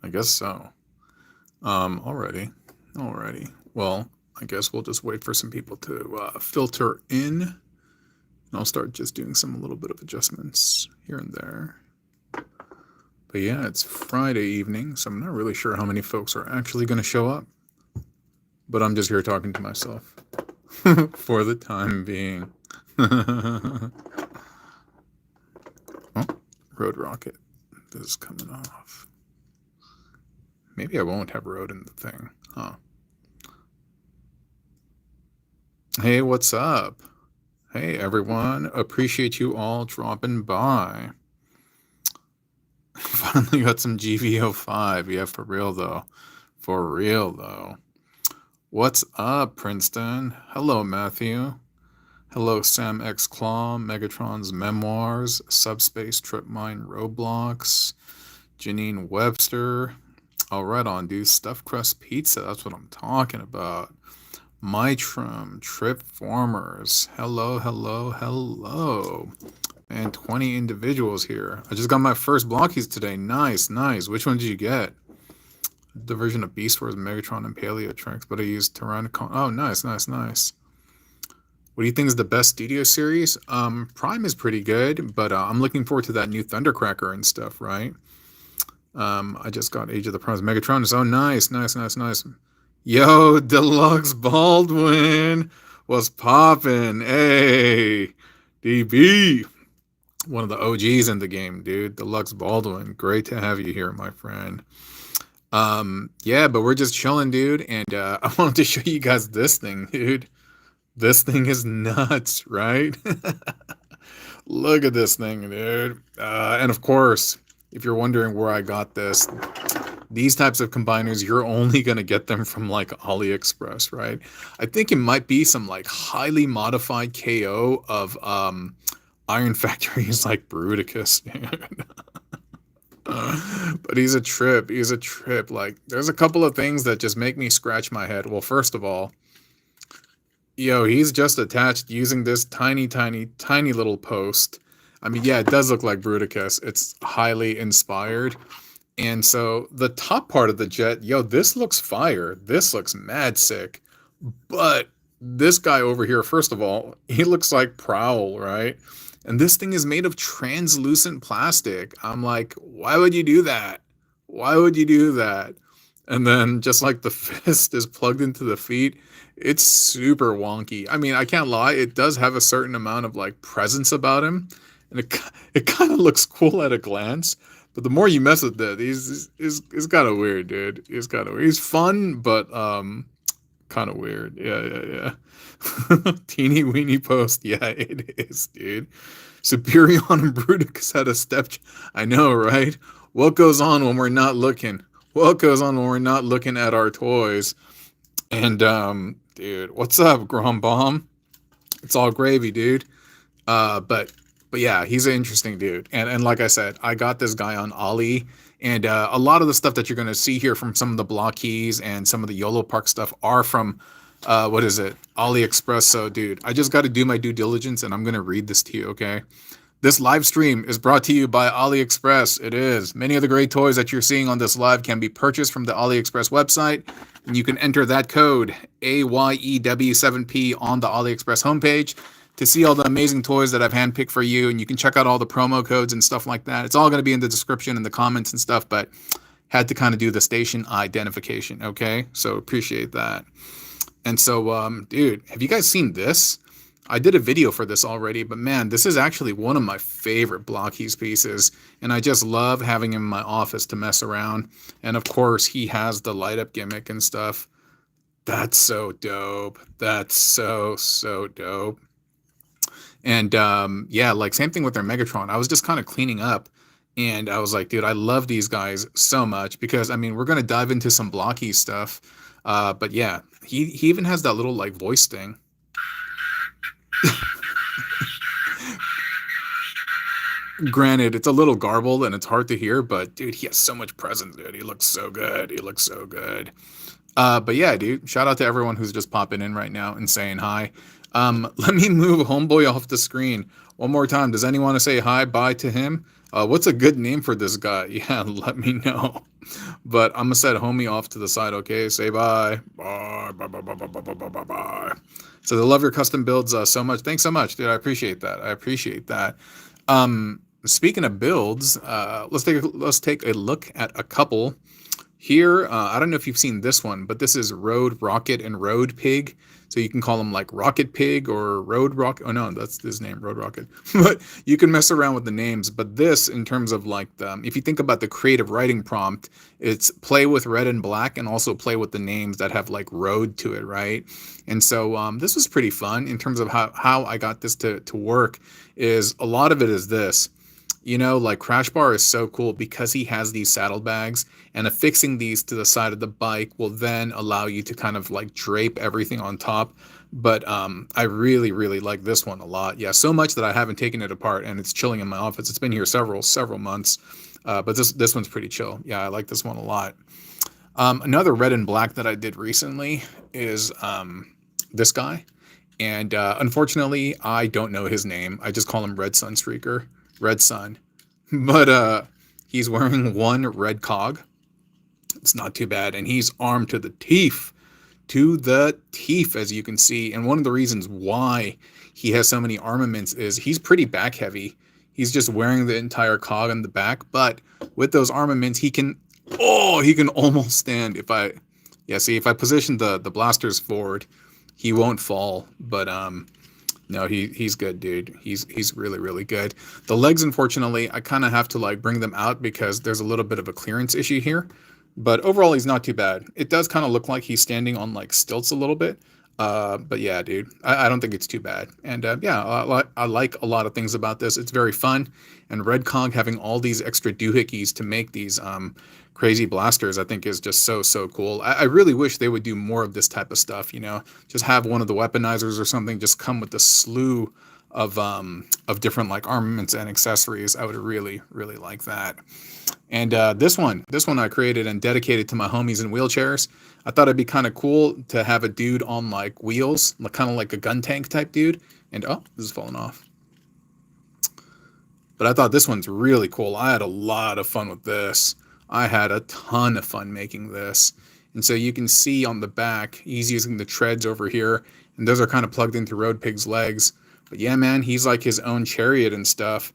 I guess so. Alrighty. Well, I guess we'll just wait for some people to filter in. And I'll start just doing some little bit of adjustments here and there. But yeah, it's Friday evening, so I'm not really sure how many folks are actually going to show up. But I'm just here talking to myself for the time being. Oh, Road Rocket. This is coming off. Maybe I won't have Road in the thing, huh? Hey, what's up? Hey, everyone. Appreciate you all dropping by. Finally got some GV05. Yeah, for real, though. For real, though. What's up, Princeton? Hello, Matthew. Hello, Sam X Claw, Megatron's Memoirs, Subspace Trip Mine Roblox, Janine Webster. All right, on, dude. Stuffed crust pizza. That's what I'm talking about. Mitrum, Tripformers. Hello, hello, hello. And 20 individuals here. I just got my first Blokees today. Nice, nice. Which one did you get? The version of Beast Wars, Megatron, and Paleotrix, but I used Tyrannicon. Oh, nice, nice, nice. What do you think is the best studio series? Prime is pretty good, but I'm looking forward to that new Thundercracker and stuff, right? I just got Age of the Primes Megatron. So nice, nice, nice, nice. Yo, Deluxe Baldwin was popping. Hey, DB. One of the OGs in the game, dude. Deluxe Baldwin. Great to have you here, my friend. Yeah, but we're just chilling, dude. And I wanted to show you guys this thing, dude. This thing is nuts, right? Look at this thing, dude. And of course, if you're wondering where I got this, these types of combiners, you're only going to get them from like AliExpress, right? I think it might be some like highly modified KO of Iron Factories like Bruticus, dude. But he's a trip. He's a trip. Like, there's a couple of things that just make me scratch my head. Well, first of all, yo, he's just attached using this tiny, tiny, tiny little post. I mean, yeah, it does look like Bruticus. It's highly inspired. And so the top part of the jet, yo, this looks fire. This looks mad sick. But this guy over here, first of all, he looks like Prowl, right? And this thing is made of translucent plastic. I'm like, why would you do that? Why would you do that? And then just like the fist is plugged into the feet, it's super wonky. I mean, I can't lie. It does have a certain amount of like presence about him. And it kind of looks cool at a glance. But the more you mess with it, he's kind of weird, dude. He's kind of weird. He's fun, but kind of weird. Yeah. Teeny weeny post. Yeah, it is, dude. Superion and Bruticus had a step. I know, right? What goes on when we're not looking? What goes on when we're not looking at our toys? And dude, what's up, Grom Bomb? It's all gravy, dude. But yeah, he's an interesting dude. And like I said, I got this guy on Ali. And a lot of the stuff that you're going to see here from some of the Blokees and some of the Yolo Park stuff are from, what is it? AliExpress. So, dude, I just got to do my due diligence, and I'm going to read this to you, okay? This live stream is brought to you by AliExpress. It is. Many of the great toys that you're seeing on this live can be purchased from the AliExpress website. And you can enter that code, AYEW7P, on the AliExpress homepage to see all the amazing toys that I've handpicked for you. And you can check out all the promo codes and stuff like that. It's all going to be in the description and the comments and stuff, but had to kind of do the station identification, okay? So appreciate that. And so, dude, have you guys seen this? I did a video for this already, but man, this is actually one of my favorite Blokees pieces, and I just love having him in my office to mess around. And of course, he has the light up gimmick and stuff. That's so dope. That's so dope. And yeah, like same thing with their Megatron. I was just kind of cleaning up, and I was like, dude, I love these guys so much because, I mean, we're going to dive into some Blokees stuff. But yeah, he even has that little like voice thing. Granted, it's a little garbled and it's hard to hear, but dude, he has so much presence, dude. He looks so good. He looks so good. But yeah, dude, shout out to everyone who's just popping in right now and saying hi. Let me move Homeboy off the screen one more time. Does anyone want to say hi, bye to him? What's a good name for this guy? Yeah, let me know. But I'm gonna set homie off to the side. Okay, say bye. Bye. Bye. Bye. Bye. Bye. Bye. Bye. Bye. Bye. So they love your custom builds so much. Thanks so much, dude. I appreciate that. I appreciate that. Speaking of builds, let's take a look at a couple here. I don't know if you've seen this one, but this is Road Rocket and Road Pig. So you can call them like Rocket Pig or Road Rocket. Oh no, that's his name, Road Rocket. But you can mess around with the names. But this, in terms of like if you think about the creative writing prompt, it's play with red and black and also play with the names that have like road to it, right? And so this was pretty fun in terms of how I got this to work. Is a lot of it is this. You know, like Crash Bar is so cool because he has these saddlebags, and affixing these to the side of the bike will then allow you to kind of like drape everything on top. But I really, really like this one a lot. Yeah, so much that I haven't taken it apart, and it's chilling in my office. It's been here several months, but this one's pretty chill. Yeah, I like this one a lot. Another red and black that I did recently is this guy, and unfortunately, I don't know his name. I just call him Red Sun Streaker. Red Sun, but he's wearing one red cog. It's not too bad, and he's armed to the teeth, as you can see. And one of the reasons why he has so many armaments is he's pretty back heavy. He's just wearing the entire cog on the back, but with those armaments, he can almost stand. If I position the blasters forward, he won't fall. But no, he's good, dude. He's really, really good. The legs, unfortunately, I kind of have to like bring them out because there's a little bit of a clearance issue here. But overall, he's not too bad. It does kind of look like he's standing on like stilts a little bit. But yeah, dude, I don't think it's too bad. And yeah, I like a lot of things about this. It's very fun. And Red Cog having all these extra doohickeys to make these crazy blasters, I think is just so cool. I really wish they would do more of this type of stuff, you know, just have one of the weaponizers or something just come with a slew of different like armaments and accessories. I would really, really like that. And this one I created and dedicated to my homies in wheelchairs. I thought it'd be kind of cool to have a dude on like wheels, like kind of like a gun tank type dude. And oh, this is falling off. But I thought this one's really cool. I had a lot of fun with this. I had a ton of fun making this. And so you can see on the back, he's using the treads over here, and those are kind of plugged into Road Pig's legs. But yeah, man, he's like his own chariot and stuff.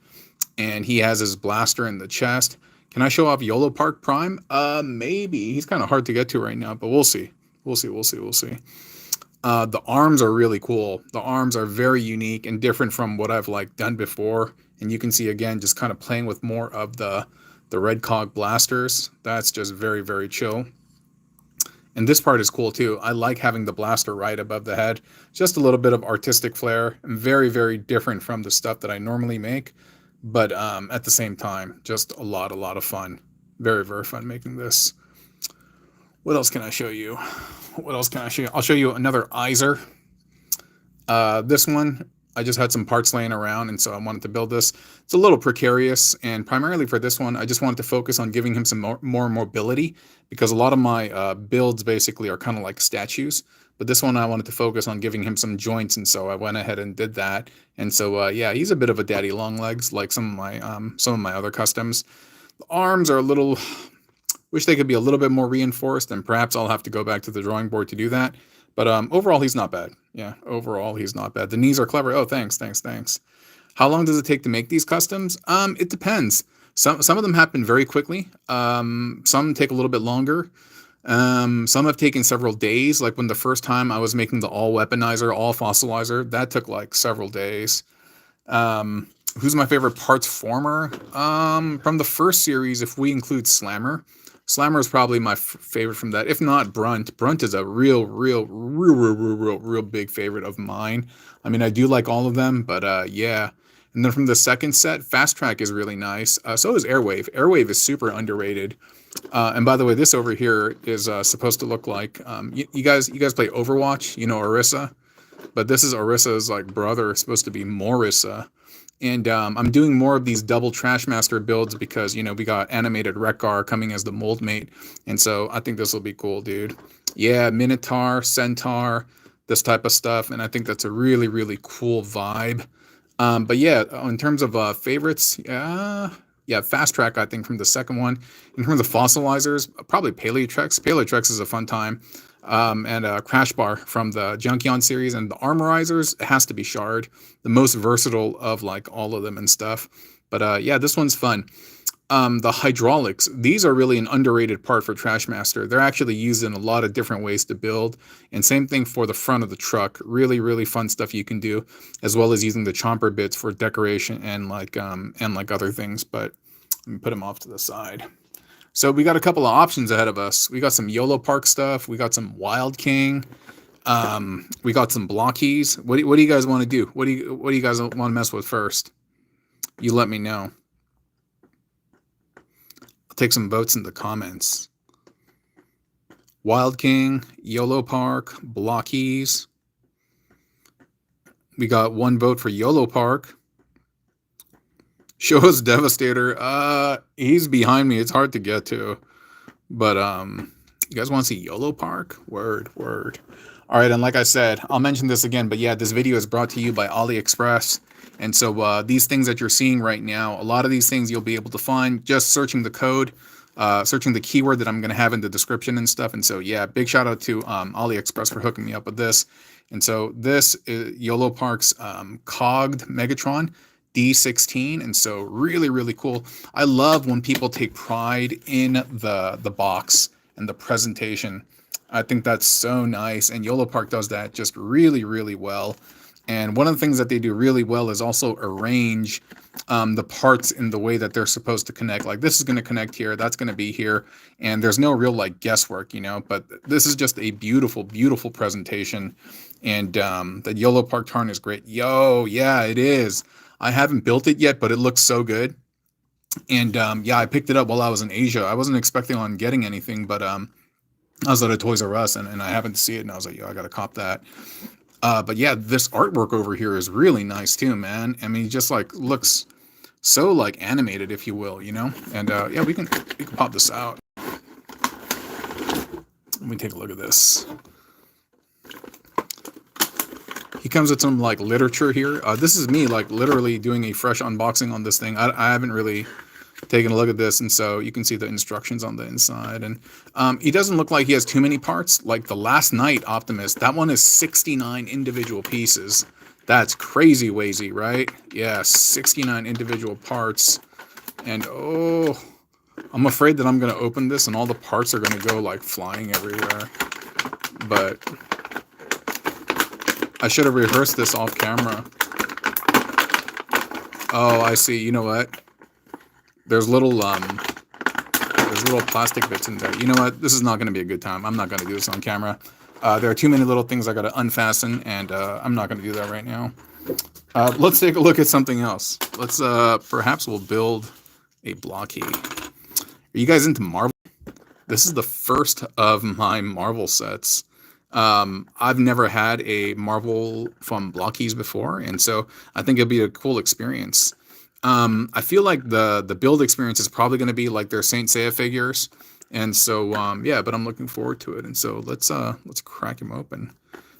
And he has his blaster in the chest. Can I show off Yolo Park Prime? Maybe. He's kind of hard to get to right now, but we'll see. We'll see. The arms are really cool. The arms are very unique and different from what I've like done before. And you can see again, just kind of playing with more of the red cog blasters. That's just very, very chill. And this part is cool too. I like having the blaster right above the head. Just a little bit of artistic flair. Very, very different from the stuff that I normally make. But at the same time, just a lot of fun. Very, very fun making this. What else can I show you? I'll show you another Izer. This one, I just had some parts laying around, and so I wanted to build this. It's a little precarious, and primarily for this one, I just wanted to focus on giving him some more mobility, because a lot of my builds basically are kind of like statues. But this one I wanted to focus on giving him some joints, and so I went ahead and did that. And so yeah, he's a bit of a daddy long legs, like some of my other customs. The arms are a little, wish they could be a little bit more reinforced, and perhaps I'll have to go back to the drawing board to do that. But overall, he's not bad. Yeah, overall, he's not bad. The knees are clever. Oh, thanks. How long does it take to make these customs? It depends. Some of them happen very quickly. Some take a little bit longer. Some have taken several days, like when the first time I was making the all weaponizer, all fossilizer, that took like several days. Who's my favorite parts former? From the first series, if we include Slammer is probably my favorite from that. If not Brunt. Brunt is a real big favorite of mine. I mean, I do like all of them, but yeah. And then from the second set, Fast Track is really nice. So is Airwave. Airwave is super underrated. And by the way, this over here is supposed to look like you guys play Overwatch, you know, Orisa, but this is Orisa's like brother. It's supposed to be Morissa. And I'm doing more of these double Trashmaster builds because, you know, we got animated Rekgar coming as the mold mate. And so I think this will be cool, dude. Yeah, Minotaur, Centaur, this type of stuff. And I think that's a really cool vibe. But yeah, in terms of favorites, yeah, yeah, Fast Track, I think, from the second one. In terms of fossilizers, probably Paleotrex. Paleotrex is a fun time. And Crash Bar from the Junkion series. And the Armorizers, it has to be Shard, the most versatile of like all of them and stuff. But yeah, this one's fun. The hydraulics, these are really an underrated part for Trashmaster. They're actually used in a lot of different ways to build, and same thing for the front of the truck. Really, really fun stuff you can do, as well as using the chomper bits for decoration and like other things. But let me put them off to the side. So we got a couple of options ahead of us. We got some Yolo Park stuff. We got some Wild King. We got some Blokees. What do you guys want to do? What do you guys want to mess with first? You let me know. Take some votes in the comments. Wild King, Yolo Park, Blokees. We got one vote for Yolo Park. Show us Devastator. He's behind me. It's hard to get to. But you guys want to see Yolo Park? Word. All right, and like I said, I'll mention this again, but yeah, this video is brought to you by Aliexpress. And so these things that you're seeing right now, a lot of these things you'll be able to find just searching the code, searching the keyword that I'm going to have in the description and stuff. And so, yeah, big shout out to Aliexpress for hooking me up with this. And so this is Yolo Park's cogged Megatron D16. And so really, really cool. I love when people take pride in the box and the presentation. I think that's so nice. And Yolo Park does that just really, really well. And one of the things that they do really well is also arrange the parts in the way that they're supposed to connect. Like this is going to connect here, that's going to be here, and there's no real like guesswork, you know. But this is just a beautiful, beautiful presentation. And the Yolo Park Tarn is great. Yo, yeah, it is. I haven't built it yet, but it looks so good. And yeah, I picked it up while I was in Asia. I wasn't expecting on getting anything, but I was at a Toys R Us and I happened to see it, and I was like, yo, I got to cop that. But yeah, this artwork over here is really nice too, man. I mean, it just like looks so like animated, if you will, you know. And yeah, we can pop this out. Let me take a look at this. He comes with some like literature here. This is me like literally doing a fresh unboxing on this thing. I haven't really taken a look at this, and so you can see the instructions on the inside. And he doesn't look like he has too many parts. Like the Last Night Optimus, that one is 69 individual pieces. That's crazy wazy, right? Yeah, 69 individual parts. And oh, I'm afraid that I'm gonna open this and all the parts are gonna go like flying everywhere. But I should have rehearsed this off camera. Oh, I see. You know what? There's little plastic bits in there. You know what? This is not going to be a good time. I'm not going to do this on camera. There are too many little things I got to unfasten, and I'm not going to do that right now. Let's take a look at something else. Let's perhaps we'll build a Blockee. Are you guys into Marvel? This is the first of my Marvel sets. I've never had a Marvel from Blokees before, and so I think it'll be a cool experience. I feel like the build experience is probably going to be like their Saint Seiya figures, and so yeah, but I'm looking forward to it. And so let's crack him open.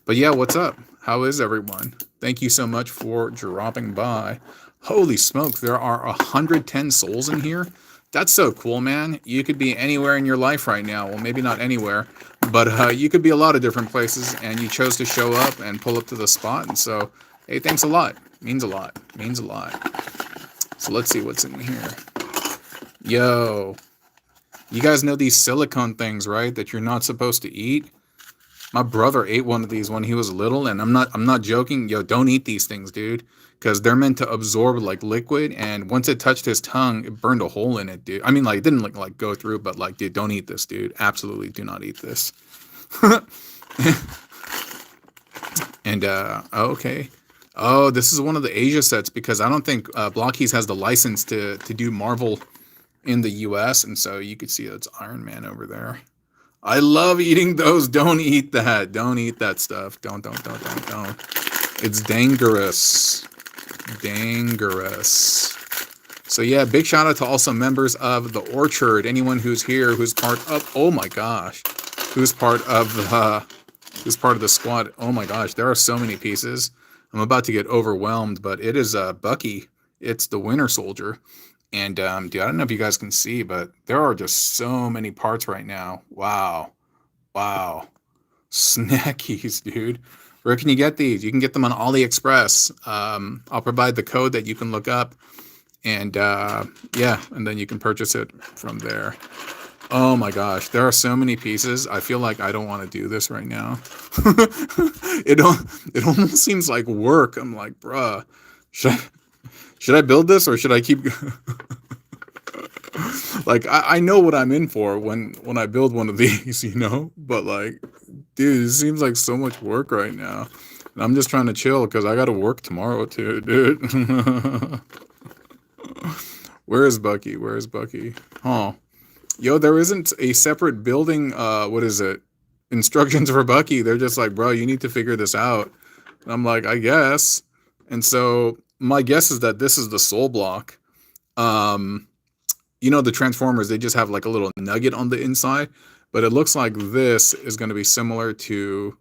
But yeah, what's up? How is everyone? Thank you so much for dropping by. Holy smokes, there are 110 souls in here. That's so cool, man. You could be anywhere in your life right now. Well, maybe not anywhere, but you could be a lot of different places, and you chose to show up and pull up to the spot. And so, hey, thanks a lot. Means a lot. Means a lot. So let's see what's in here. Yo, you guys know these silicone things, right? That you're not supposed to eat. My brother ate one of these when he was little, and I'm not joking. Yo, don't eat these things, dude, because they're meant to absorb like liquid, and once it touched his tongue, it burned a hole in it, dude. I mean, like, it didn't like go through, but like, dude, don't eat this, dude. Absolutely do not eat this. And okay. Oh, this is one of the Asia sets, because I don't think Blokees has the license to do Marvel in the US, and so you could see it's Iron Man over there. I love eating those. Don't eat that. Don't eat that stuff. Don't. It's dangerous. Dangerous. So yeah, big shout out to also members of the Orchard. Anyone who's here, who's part of, oh my gosh, who's part of the squad. Oh my gosh, there are so many pieces. I'm about to get overwhelmed, but it is Bucky. It's the Winter Soldier. And dude, I don't know if you guys can see, but there are just so many parts right now. Wow. Wow. Snackies, dude. Where can you get these? You can get them on Aliexpress. I'll provide the code that you can look up. And yeah, and then you can purchase it from there. Oh my gosh, there are so many pieces. I feel like I don't want to do this right now. it almost seems like work. I'm like, bruh, should I build this or should I keep? Like, I know what I'm in for when I build one of these, you know. But like, dude, it seems like so much work right now. And I'm just trying to chill because I got to work tomorrow too, dude. Where is Bucky? Where is Bucky? Oh, yo, there isn't a separate building. What is it? Instructions for Bucky. They're just like, bro, you need to figure this out. And I'm like, I guess. And so my guess is that this is the soul block. You know, the Transformers, they just have like a little nugget on the inside, but it looks like this is going to be similar to,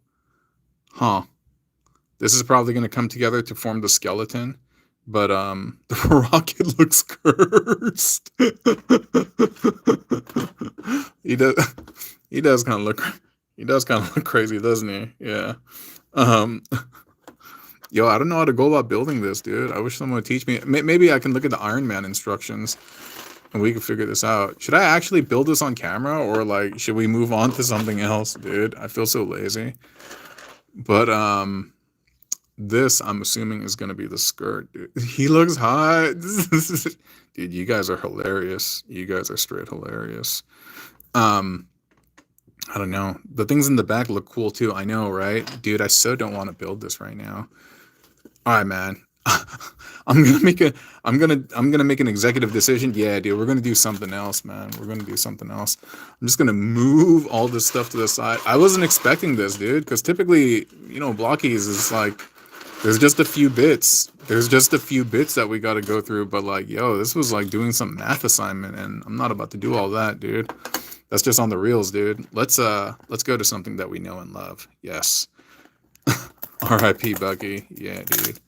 this is probably going to come together to form the skeleton. But the rocket looks cursed. He does kind of look crazy, doesn't he? Yeah. Yo, I don't know how to go about building this, dude. I wish someone would teach me. Maybe I can look at the Iron Man instructions and we can figure this out. Should I actually build this on camera or like should we move on to something else, dude? I feel so lazy. But this, I'm assuming, is going to be the skirt, dude. He looks hot. Dude, you guys are hilarious. You guys are straight hilarious. I don't know. The things in the back look cool, too. I know, right? Dude, I so don't want to build this right now. All right, man. I'm gonna make an executive decision. Yeah, dude, we're gonna do something else, man. We're gonna do something else. I'm just gonna move all this stuff to the side. I wasn't expecting this, dude, because typically, you know, Blokees is like, there's just a few bits. There's just a few bits that we got to go through. But like, yo, this was like doing some math assignment, and I'm not about to do all that, dude. That's just on the reels, dude. Let's go to something that we know and love. Yes. R.I.P. Bucky. Yeah, dude.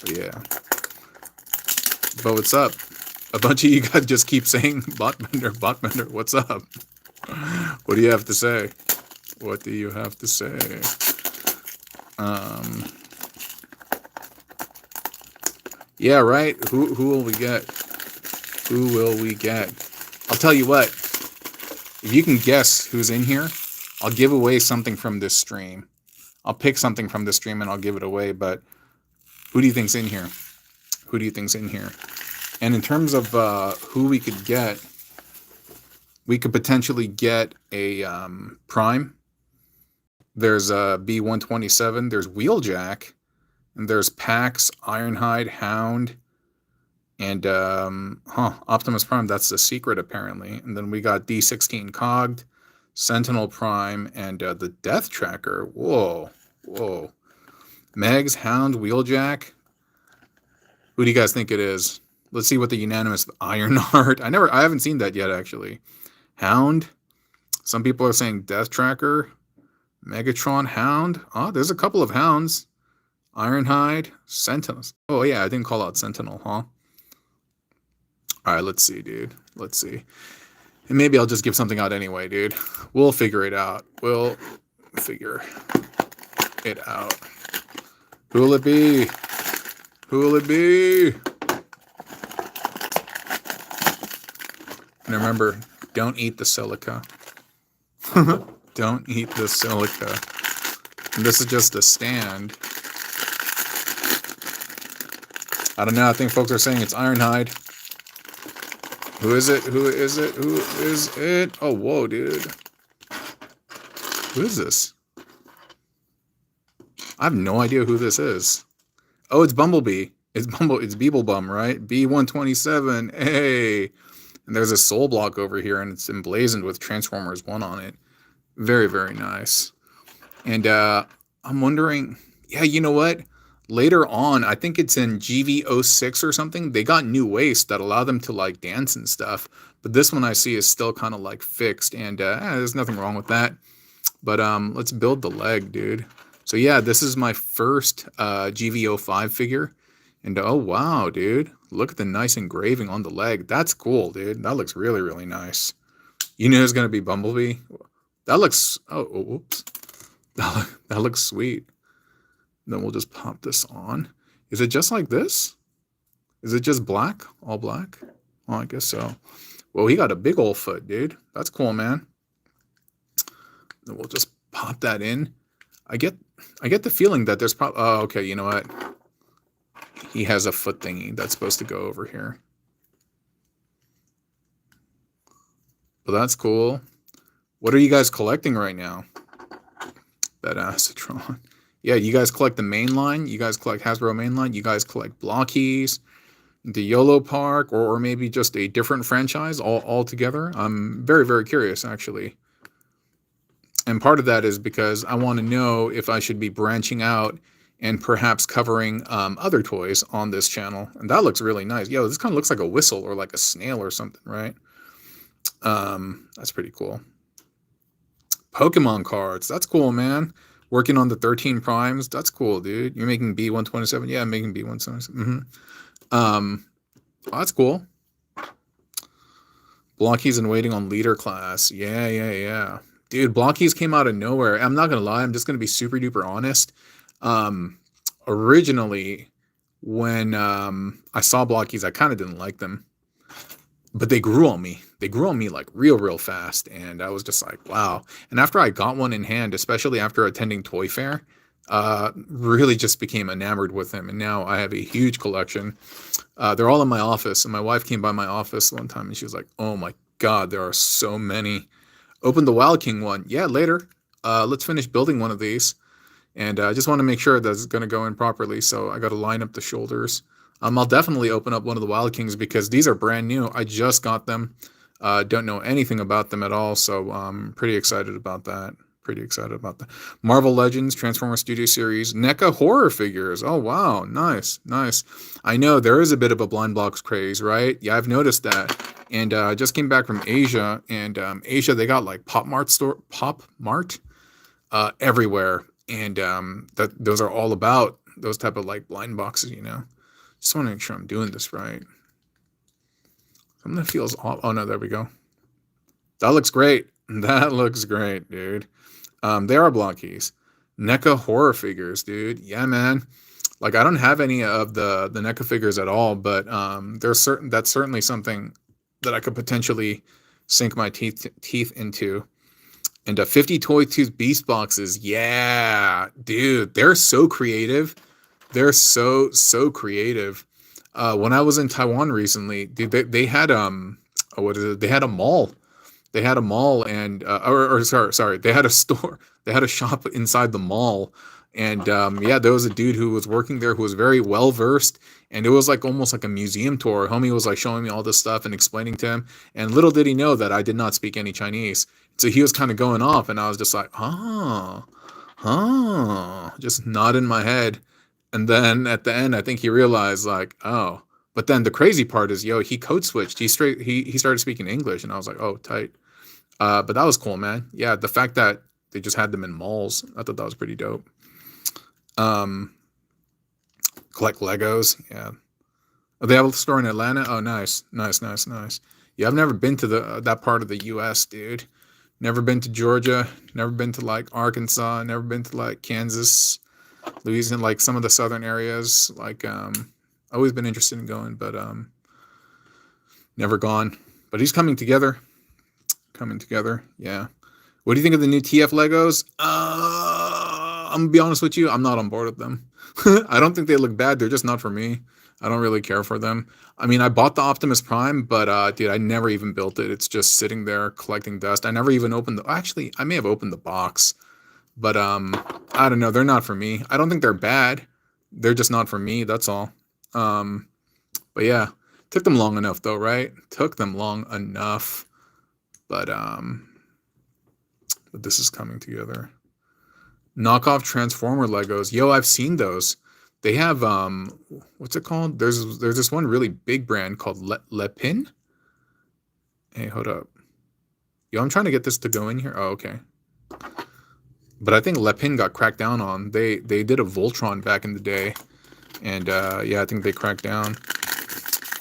Yeah. But what's up? A bunch of you guys just keep saying Botbender, what's up? What do you have to say? What do you have to say? Yeah, right? Who will we get? Who will we get? I'll tell you what. If you can guess who's in here, I'll give away something from this stream. I'll pick something from this stream and I'll give it away, but who do you think's in here? Who do you think's in here? And in terms of who we could get, we could potentially get a Prime. There's a B127, there's Wheeljack, and there's Pax, Ironhide, Hound, and Optimus Prime. That's the secret, apparently. And then we got D16 Cogged, Sentinel Prime, and the Death Tracker. Whoa, whoa. Megs, Hound, Wheeljack. Who do you guys think it is? Let's see what the unanimous Ironheart. I haven't seen that yet, actually. Hound. Some people are saying Death Tracker. Megatron, Hound. Oh, there's a couple of Hounds. Ironhide, Sentinels. Oh, yeah, I didn't call out Sentinel, huh? All right, let's see, dude. Let's see. And maybe I'll just give something out anyway, dude. We'll figure it out. We'll figure it out. Who will it be? Who will it be? And remember, don't eat the silica. Don't eat the silica. And this is just a stand. I don't know. I think folks are saying it's Ironhide. Who is it? Who is it? Who is it? Oh, whoa, dude. Who is this? I have no idea who this is. Oh, it's Bumblebee. It's Beeblebum, right? B127. Hey. And there's a soul block over here, and it's emblazoned with Transformers 1 on it. Very, very nice. And I'm wondering, yeah, you know what? Later on, I think it's in GV06 or something, they got new waist that allow them to like dance and stuff. But this one I see is still kind of like fixed, and there's nothing wrong with that. But let's build the leg, dude. So yeah, this is my first GV05 figure. And oh wow, dude. Look at the nice engraving on the leg. That's cool, dude. That looks really, really nice. You knew it was going to be Bumblebee? That looks... Oh, whoops. That looks sweet. Then we'll just pop this on. Is it just like this? Is it just black? All black? Well, I guess so. Well, he got a big old foot, dude. That's cool, man. Then we'll just pop that in. I get the feeling that there's probably... Oh, okay, you know what? He has a foot thingy that's supposed to go over here. But that's cool. What are you guys collecting right now? That Acetron. Yeah, you guys collect the main line. You guys collect Hasbro mainline. You guys collect Blokees, the Yolo Park, or maybe just a different franchise all together. I'm very, very curious, actually. And part of that is because I want to know if I should be branching out and perhaps covering other toys on this channel. And that looks really nice. Yo, this kind of looks like a whistle or like a snail or something, right? That's pretty cool. Pokemon cards. That's cool, man. Working on the 13 primes. That's cool, dude. You're making B127? Yeah, I'm making B127. Oh, that's cool. Blokees and waiting on leader class. Yeah. Dude, Blokees came out of nowhere. I'm not going to lie. I'm just going to be super duper honest. Originally, when I saw Blokees, I kind of didn't like them. But they grew on me. They grew on me like real fast. And I was just like, wow. And after I got one in hand, especially after attending Toy Fair, really just became enamored with them. And now I have a huge collection. They're all in my office. And my wife came by my office one time and she was like, oh my God, there are so many. Open the Wild King one. Yeah, later. Let's finish building one of these. And I just want to make sure that it's going to go in properly. So I got to line up the shoulders. I'll definitely open up one of the Wild Kings because these are brand new. I just got them. Don't know anything about them at all. So I'm pretty excited about that. Marvel Legends, Transformers Studio Series, NECA horror figures. Oh, wow. Nice. I know there is a bit of a blind box craze, right? Yeah, I've noticed that. And I just came back from Asia. And Asia, they got like Pop Mart everywhere. And those are all about those type of like blind boxes, you know. Just want to make sure I'm doing this right. Something that feels off. Oh, no, there we go. That looks great. That looks great, dude. They are Blokees. NECA horror figures, dude. Yeah, man. Like, I don't have any of the NECA figures at all, but that's certainly something that I could potentially sink my teeth into. And 50 Toy Tooth Beast boxes. Yeah, dude. They're so creative. They're so creative. When I was in Taiwan recently, dude, they had what is it? They had a mall. They had a mall and sorry, they had a store. They had a shop inside the mall. And yeah, there was a dude who was working there who was very well versed, and it was like almost like a museum tour. Homie was like showing me all this stuff and explaining to him. And little did he know that I did not speak any Chinese. So he was kind of going off, and I was just like, just nodding my head. And then at the end, I think he realized, like, oh. But then the crazy part is, yo, he code switched. He started speaking English, and I was like, oh, tight. But that was cool, man. Yeah, the fact that they just had them in malls, I thought that was pretty dope. Collect Legos, yeah. Oh, they have a store in Atlanta. Oh, nice. Yeah, I've never been to that part of the U.S., dude. Never been to Georgia. Never been to like Arkansas. Never been to like Kansas, Louisiana, like some of the southern areas. Like, always been interested in going, but never gone. But he's coming together. Yeah. What do you think of the new TF Legos? I'm gonna be honest with you. I'm not on board with them. I don't think they look bad. They're just not for me. I don't really care for them. I mean, I bought the Optimus Prime, but dude, I never even built it. It's just sitting there collecting dust. I never even opened actually, I may have opened the box, but I don't know. They're not for me. I don't think they're bad. They're just not for me. That's all. But yeah, took them long enough though, right? Took them long enough, but this is coming together. Knockoff Transformer Legos. Yo, I've seen those. They have what's it called? There's this one really big brand called Lepin. Hey, hold up. Yo, I'm trying to get this to go in here. Oh, okay. But I think Lepin got cracked down on. They did a Voltron back in the day. And yeah, I think they cracked down.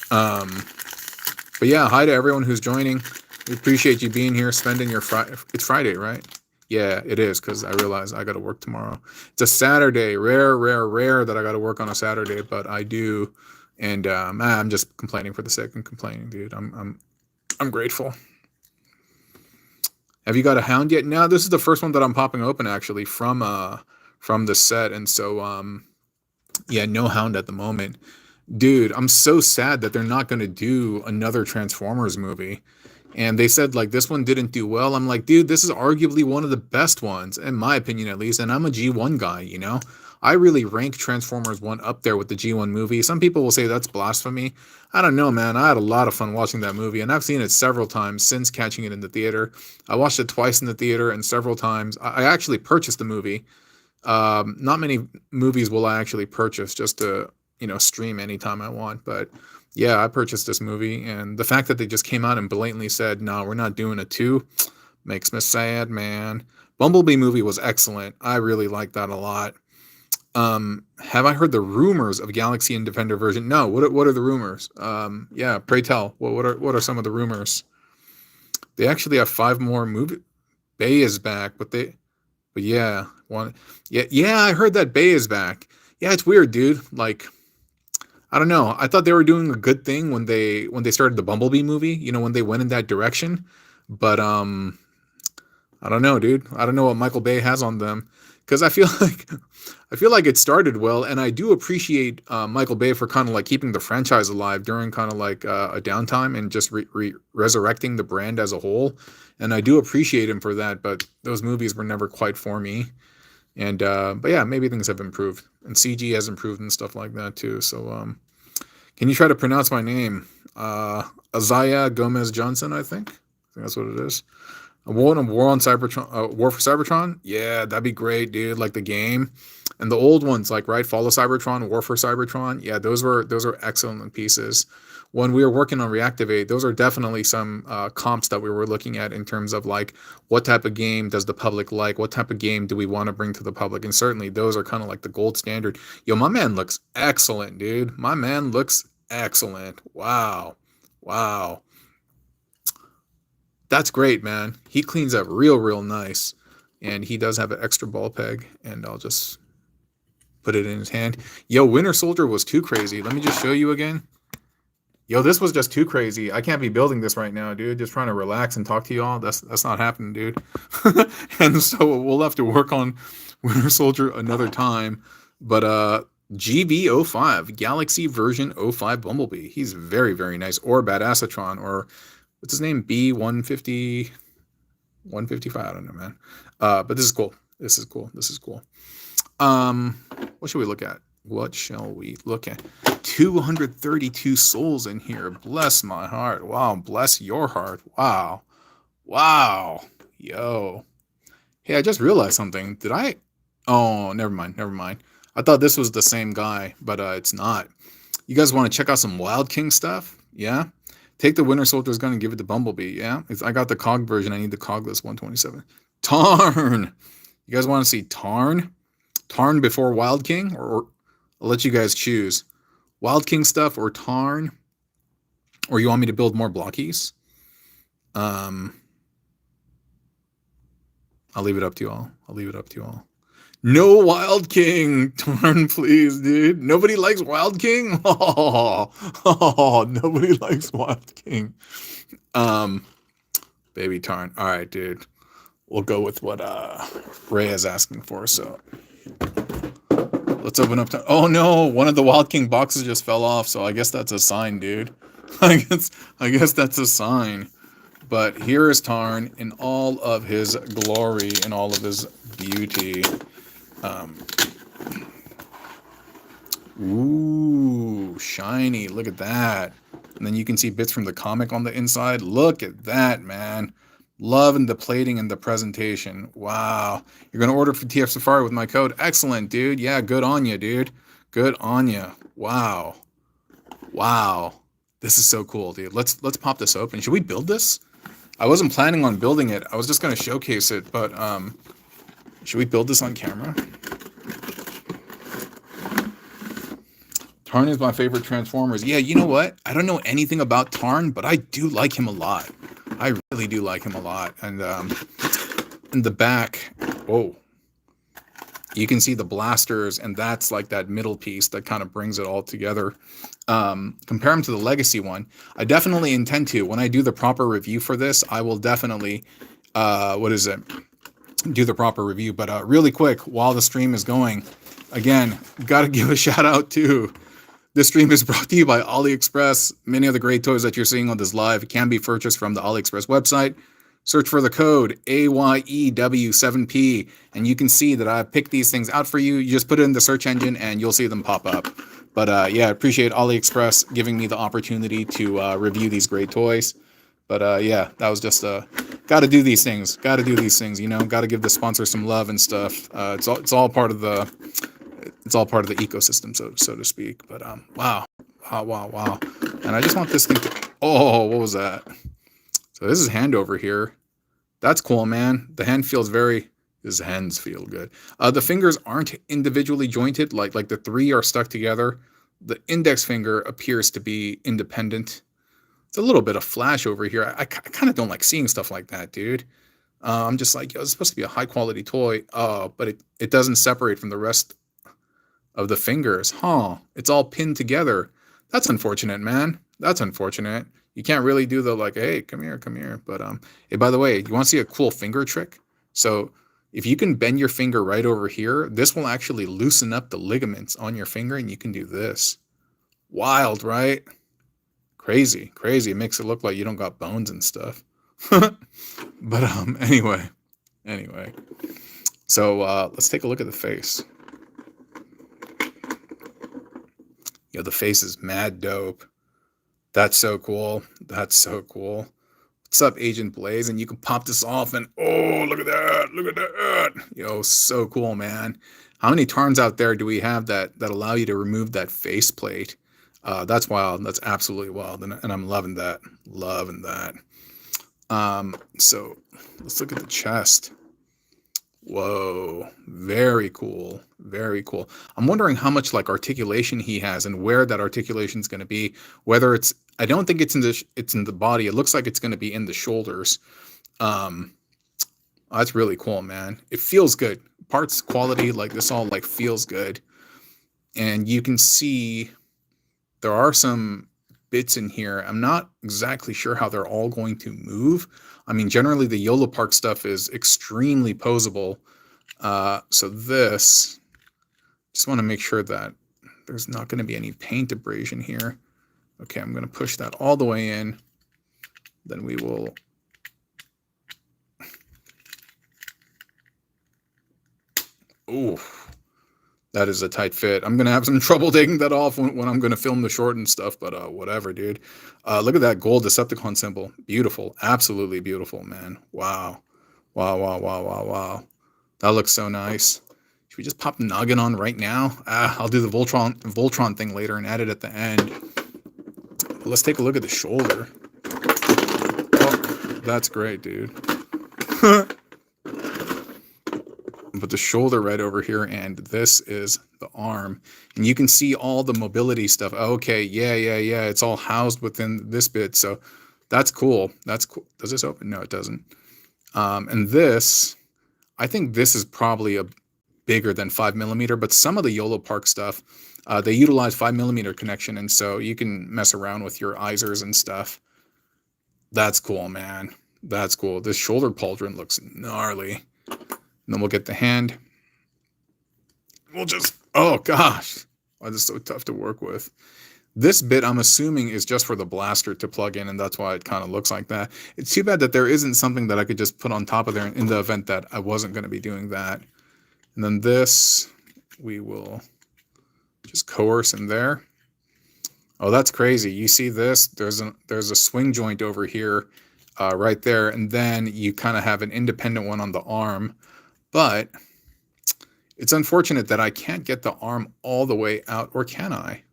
But yeah, hi to everyone who's joining. We appreciate you being here, spending your Friday. It's Friday, right? Yeah, it is, because I realize I got to work tomorrow. It's a Saturday. Rare that I got to work on a Saturday, but I do. And I'm just complaining for the sake of complaining, dude. I'm grateful. Have you got a hound yet? No, this is the first one that I'm popping open actually from the set, and so yeah, no hound at the moment. Dude, I'm so sad that they're not going to do another Transformers movie. And they said, like, this one didn't do well. I'm like, dude, this is arguably one of the best ones, in my opinion at least. And I'm a G1 guy, you know? I really rank Transformers 1 up there with the G1 movie. Some people will say that's blasphemy. I don't know, man. I had a lot of fun watching that movie, and I've seen it several times since catching it in the theater. I watched it twice in the theater and several times. I actually purchased the movie. Not many movies will I actually purchase just to, you know, stream anytime I want. But yeah, I purchased this movie, and the fact that they just came out and blatantly said, no, we're not doing a 2 makes me sad, man. Bumblebee movie was excellent. I really liked that a lot. Have I heard the rumors of Galaxy and Defender version? No. What are the rumors? Yeah, pray tell. What are some of the rumors? They actually have 5 more movies. Bay is back, but yeah, I heard that Bay is back. Yeah, it's weird, dude. Like, I don't know. I thought they were doing a good thing when they started the Bumblebee movie, you know, when they went in that direction. But I don't know, dude. I don't know what Michael Bay has on them, because I feel like it started well, and I do appreciate Michael Bay for kind of like keeping the franchise alive during kind of like a downtime and just resurrecting the brand as a whole. And I do appreciate him for that, but those movies were never quite for me. And but yeah, maybe things have improved, and CG has improved and stuff like that too. So can you try to pronounce my name? Isaiah Gomez Johnson, I think that's what it is. A war on Cybertron, War for Cybertron. Yeah, that'd be great, dude. Like the game, and the old ones, like right, Follow Cybertron, War for Cybertron. Yeah, those were excellent pieces. When we were working on Reactivate, those are definitely some comps that we were looking at in terms of like what type of game does the public like, what type of game do we want to bring to the public, and certainly those are kind of like the gold standard. Yo, my man looks excellent, dude. My man looks excellent. Wow. That's great, man. He cleans up real nice, and he does have an extra ball peg, and I'll just put it in his hand. Yo, Winter Soldier was too crazy. Let me just show you again. Yo, this was just too crazy. I can't be building this right now, dude. Just trying to relax and talk to y'all. That's not happening, dude. And so we'll have to work on Winter Soldier another time. But GV05, Galaxy version 05 Bumblebee. He's very nice. Or Badassatron, or what's his name? B150, 155. I don't know, man. But this is cool. This is cool. What should we look at? 232 souls in here. Bless my heart. Wow. Bless your heart. Wow. Yo. Hey, I just realized something. Did I? Oh, never mind. I thought this was the same guy, but it's not. You guys want to check out some Wild King stuff? Yeah? Take the Winter Soldier's gun and give it to Bumblebee. Yeah? I got the COG version. I need the COGless 127. Tarn! You guys want to see Tarn? Tarn before Wild King? Or I'll let you guys choose. Wild King stuff or Tarn? Or you want me to build more Blokees? I'll leave it up to you all. No Wild King! Tarn, please, dude. Nobody likes Wild King? Oh, nobody likes Wild King. Baby Tarn. Alright, dude. We'll go with what Ray is asking for, so let's open up. Oh no, one of the Wild King boxes just fell off, so I guess that's a sign, dude. I guess that's a sign. But here is Tarn in all of his glory, in all of his beauty. Ooh, shiny. Look at that. And then you can see bits from the comic on the inside. Look at that, man. Loving the plating and the presentation. Wow. You're going to order for TF Safari with my code. Excellent, dude. Yeah, good on you, dude. Good on you. Wow. This is so cool, dude. Let's pop this open. Should we build this? I wasn't planning on building it. I was just going to showcase it, but should we build this on camera? Tarn is my favorite Transformers. Yeah, you know what? I don't know anything about Tarn, but I do like him a lot. I really do like him a lot. And in the back, whoa, you can see the blasters, and that's like that middle piece that kind of brings it all together. Compare them to the Legacy one. I definitely intend to. When I do the proper review for this, I will definitely, do the proper review. But really quick, while the stream is going, again, got to give a shout out to... This stream is brought to you by Aliexpress. Many of the great toys that you're seeing on this live can be purchased from the Aliexpress website. Search for the code AYEW7P, and you can see that I picked these things out for you. You just put it in the search engine, and you'll see them pop up. But yeah, I appreciate Aliexpress giving me the opportunity to review these great toys. But yeah, that was just got to do these things. Got to do these things. You know, got to give the sponsor some love and stuff. It's all part of the... It's all part of the ecosystem, so to speak. But wow. And I just want this thing to... Oh, what was that? So this is hand over here. That's cool, man. The hand feels very... His hands feel good. The fingers aren't individually jointed. Like the three are stuck together. The index finger appears to be independent. It's a little bit of flash over here. I kind of don't like seeing stuff like that, dude. I'm just like, yo, it's supposed to be a high-quality toy. But it doesn't separate from the rest of the fingers. Huh. It's all pinned together. That's unfortunate, man. That's unfortunate. You can't really do the like, hey, come here. But hey, by the way, you want to see a cool finger trick? So if you can bend your finger right over here, this will actually loosen up the ligaments on your finger, and you can do this. Wild, right? Crazy. It makes it look like you don't got bones and stuff. But anyway. So let's take a look at the face. Yo, the face is mad dope. That's so cool. What's up, Agent Blaze? And you can pop this off, and oh, look at that. Yo, so cool, man. How many Tarns out there do we have that allow you to remove that face plate? That's wild. That's absolutely wild, and I'm loving that. So let's look at the chest. Whoa, very cool. I'm wondering how much like articulation he has and where that articulation is going to be. Whether it's, I don't think it's in the body. It looks like it's going to be in the shoulders. That's really cool, man. It feels good. Parts quality, like this all like feels good. And you can see there are some bits in here. I'm not exactly sure how they're all going to move. I mean, generally the Yolo Park stuff is extremely posable. So this, just want to make sure that there's not going to be any paint abrasion here. Okay, I'm going to push that all the way in. Then we will... Ooh, that is a tight fit. I'm going to have some trouble taking that off when I'm going to film the short and stuff, but whatever, dude. Look at that gold Decepticon symbol. Beautiful. Absolutely beautiful, man. Wow. That looks so nice. Should we just pop Noggin on right now? I'll do the Voltron thing later and add it at the end. But let's take a look at the shoulder. Oh, that's great, dude. But the shoulder right over here, and this is the arm, and you can see all the mobility stuff. Okay, yeah, it's all housed within this bit, so that's cool. Does this open? No, it doesn't. And this, I think this is probably a bigger than 5mm, but some of the Yolo Park stuff, they utilize 5mm connection, and so you can mess around with your Izers and stuff. That's cool, man. That's cool. This shoulder pauldron looks gnarly. And then we'll get the hand. We'll just... Oh, gosh. Why is this so tough to work with? This bit, I'm assuming, is just for the blaster to plug in, and that's why it kind of looks like that. It's too bad that there isn't something that I could just put on top of there in the event that I wasn't going to be doing that. And then this, we will just coerce in there. Oh, that's crazy. You see this? There's a swing joint over here, right there, and then you kind of have an independent one on the arm. But it's unfortunate that I can't get the arm all the way out, or can I?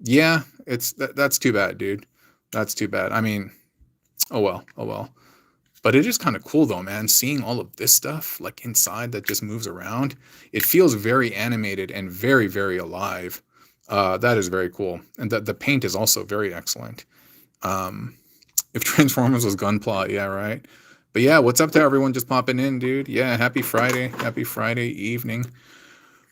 Yeah, that's too bad, dude. That's too bad. I mean, oh well. But it is kind of cool though, man, seeing all of this stuff like inside that just moves around. It feels very animated and very, very alive. That is very cool. And the paint is also very excellent. If Transformers was Gunpla, yeah, right. But yeah, what's up to everyone just popping in, dude? Yeah, happy Friday evening.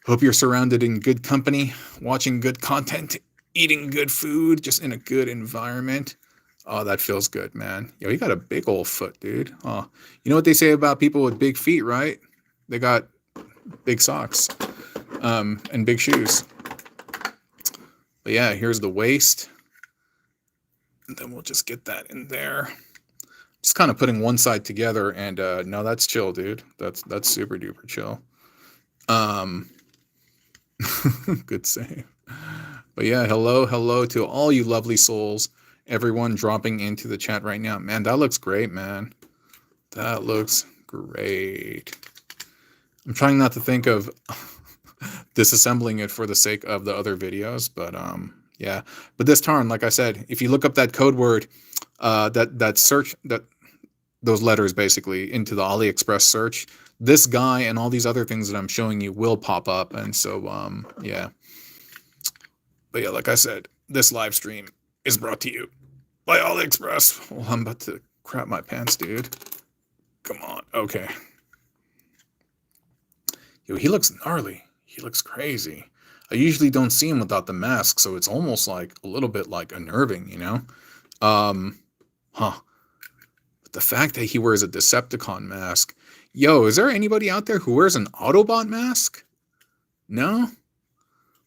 Hope you're surrounded in good company, watching good content, eating good food, just in a good environment. Oh, that feels good, man. Yo, you got a big old foot, dude. Oh, you know what they say about people with big feet, right? They got big socks, and big shoes. But yeah, here's the waist. And then we'll just get that in there. Just kind of putting one side together, and no, that's chill, dude. That's super duper chill. Good save. But yeah, hello to all you lovely souls. Everyone dropping into the chat right now. Man, that looks great, man. That looks great. I'm trying not to think of disassembling it for the sake of the other videos, but yeah. But this Tarn, like I said, if you look up that code word, that search, those letters basically into the AliExpress search, this guy and all these other things that I'm showing you will pop up. And so yeah. But yeah, like I said, this live stream is brought to you by AliExpress. Well, I'm about to crap my pants, dude. Come on. Okay. Yo, he looks gnarly. He looks crazy. I usually don't see him without the mask, so it's almost like a little bit like unnerving, you know? But the fact that he wears a Decepticon mask. Yo, is there anybody out there who wears an Autobot mask? No?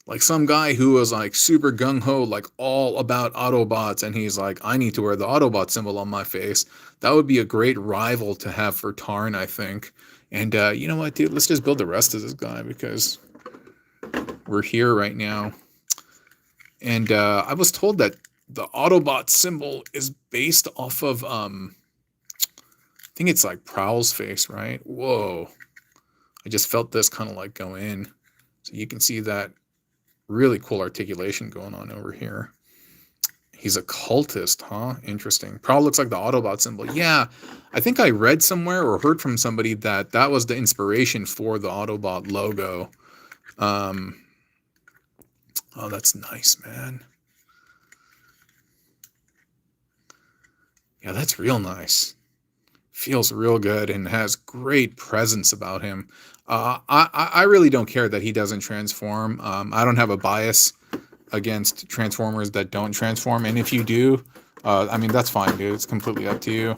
Like some guy who was like super gung-ho, like all about Autobots, and he's like, I need to wear the Autobot symbol on my face. That would be a great rival to have for Tarn, I think. And you know what, dude? Let's just build the rest of this guy because we're here right now. And I was told that the Autobot symbol is based off of, I think it's like Prowl's face, right? Whoa. I just felt this kind of like go in. So you can see that really cool articulation going on over here. He's a cultist, huh? Interesting. Prowl looks like the Autobot symbol. Yeah, I think I read somewhere or heard from somebody that that was the inspiration for the Autobot logo. Oh, that's nice, man. Yeah, that's real nice. Feels real good and has great presence about him. I really don't care that he doesn't transform. I don't have a bias against Transformers that don't transform, and if you do, I mean, that's fine, dude. It's completely up to you.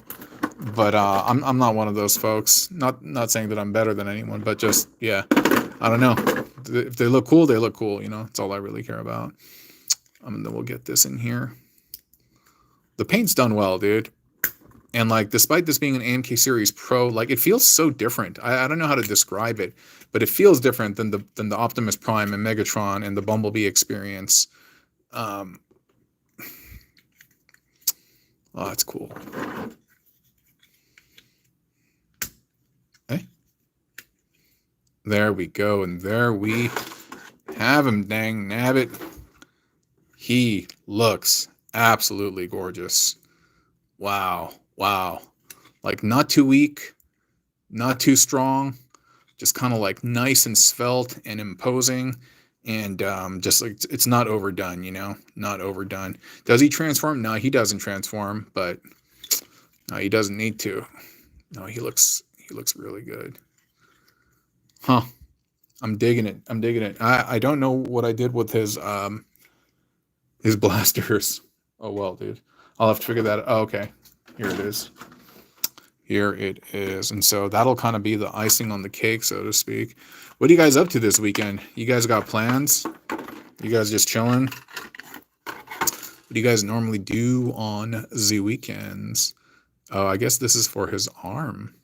But I'm not one of those folks. Not saying that I'm better than anyone, but just, yeah, I don't know. If they look cool, they look cool. You know, that's all I really care about. And then we'll get this in here. The paint's done well, dude. And like, despite this being an AMK Series Pro, like, it feels so different. I don't know how to describe it, but it feels different than the Optimus Prime and Megatron and the Bumblebee experience. Oh, that's cool. Okay. There we go, and there we have him, dang nabbit. He looks absolutely gorgeous. Wow. Wow. Like, not too weak, not too strong, just kind of like nice and svelte and imposing, and just like, it's not overdone, you know, not overdone. Does he transform? No, he doesn't transform, but no, he doesn't need to. No, he looks really good. Huh. I'm digging it. I'm digging it. I don't know what I did with his blasters. Oh well, dude. I'll have to figure that out. Oh, okay. Here it is. Here it is. And so that'll kind of be the icing on the cake, so to speak. What are you guys up to this weekend? You guys got plans? You guys just chilling? What do you guys normally do on the weekends? Oh, I guess this is for his arm.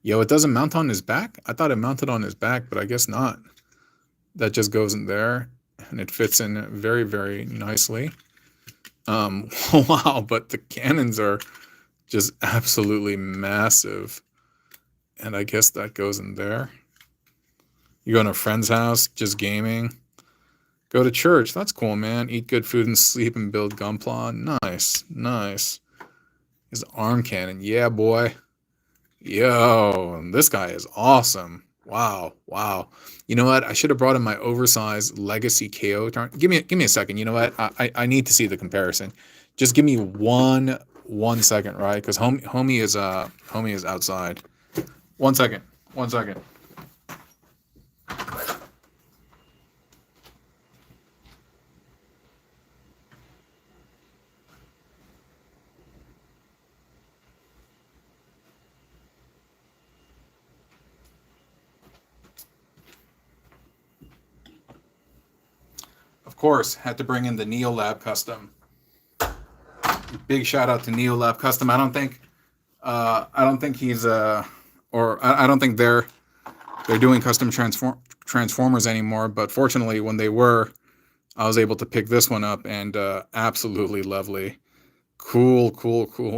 Yo, it doesn't mount on his back? I thought it mounted on his back, but I guess not. That just goes in there, and it fits in very, very nicely. Wow, but the cannons are just absolutely massive. And I guess that goes in there. You go to a friend's house, just gaming. Go to church. That's cool, man. Eat good food and sleep and build Gunpla. Nice, nice. His arm cannon. Yeah, boy. Yo, this guy is awesome. Wow, wow. You know what? I should have brought in my oversized Legacy KO turn. Give me a second. You know what? I need to see the comparison. Just give me one second, right? Because homie is outside. 1 second. 1 second. Of course, had to bring in the NeoLab Custom. Big shout out to NeoLab Custom. I don't think he's or I don't think they're doing custom Transformers anymore. But fortunately, when they were, I was able to pick this one up, and absolutely lovely. Cool.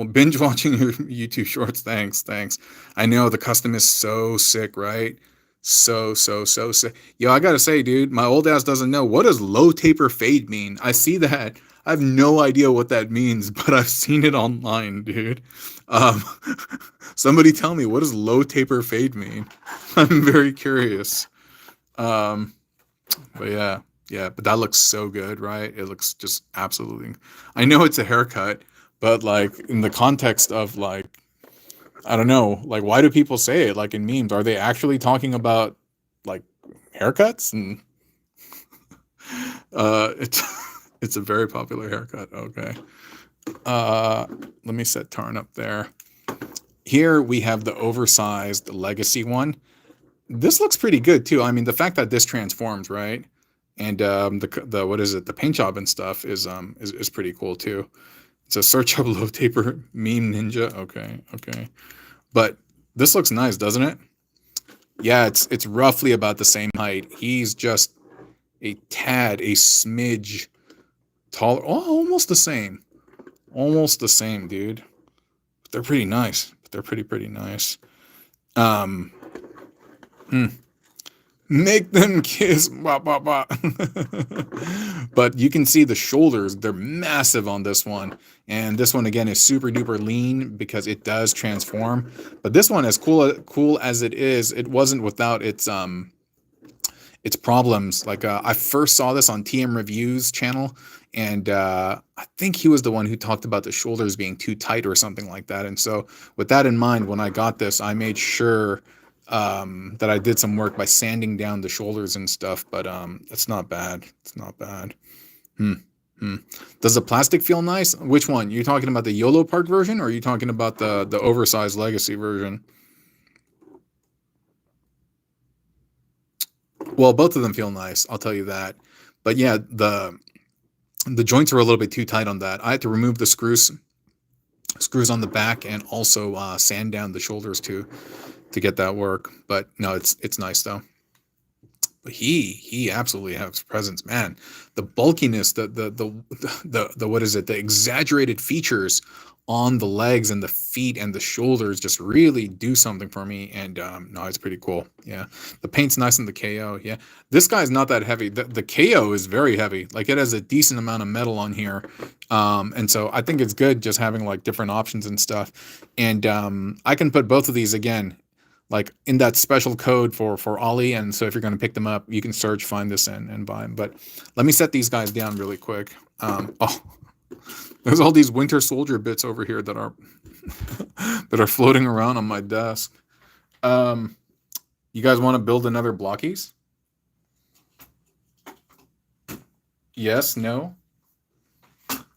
Binge watching your YouTube shorts. Thanks. I know the custom is so sick, right? So sick. Yo, I gotta say, dude, my old ass doesn't know. What does low taper fade mean? I see that. I have no idea what that means, but I've seen it online, dude. Somebody tell me, what does low taper fade mean? I'm very curious. But yeah, but that looks so good, right? It looks just absolutely. I know it's a haircut, but like in the context of like, I don't know, like why do people say it? Like in memes, are they actually talking about like haircuts? And it's a very popular haircut. Okay. Let me set Tarn up there. Here we have the oversized Legacy one. This looks pretty good too. I mean, the fact that this transforms, right? And the what is it? The paint job and stuff is pretty cool too. It's a search up low taper meme ninja. Okay. But this looks nice, doesn't it? Yeah, it's roughly about the same height. He's just a smidge taller. Oh, almost the same. Almost the same, dude. But they're pretty nice. They're pretty nice. Make them kiss. Bah, bah, bah. But you can see the shoulders. They're massive on this one. And this one, again, is super duper lean because it does transform. But this one, as cool as it is, it wasn't without its problems. Like I first saw this on TM Reviews channel, and I think he was the one who talked about the shoulders being too tight or something like that. And so with that in mind, when I got this, I made sure that I did some work by sanding down the shoulders and stuff. But it's not bad. It's not bad. Does the plastic feel nice? Which one? You talking about the Yolo Park version, or are you talking about the oversized Legacy version? Well, both of them feel nice, I'll tell you that. But yeah, the joints are a little bit too tight on that. I had to remove the screws on the back and also sand down the shoulders to get that work. But no, it's nice though. But he absolutely has presence, man. The bulkiness, the what is it? The exaggerated features on the legs and the feet and the shoulders just really do something for me. And no, it's pretty cool. Yeah, the paint's nice in the KO. Yeah, this guy's not that heavy. The KO is very heavy. Like it has a decent amount of metal on here, and so I think it's good just having like different options and stuff. And I can put both of these again, like in that special code for Ollie. And so if you're going to pick them up, you can search, find this and buy them. But let me set these guys down really quick. Oh, there's all these Winter Soldier bits over here that are that are floating around on my desk. You guys want to build another Blokees? Yes, no.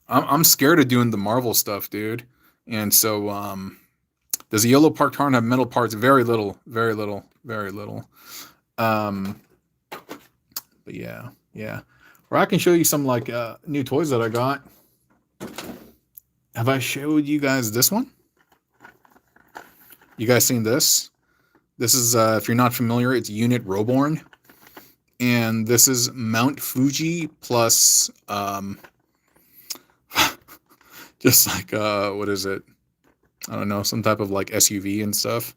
I'm scared of doing the Marvel stuff, dude. And so does the Yolo Park Tarn have metal parts? Very little. But yeah. Or I can show you some like new toys that I got. Have I showed you guys this one? You guys seen this? This is, if you're not familiar, it's Unit Roborn. And this is Mount Fuji plus, just like, what is it? I don't know, some type of like SUV and stuff.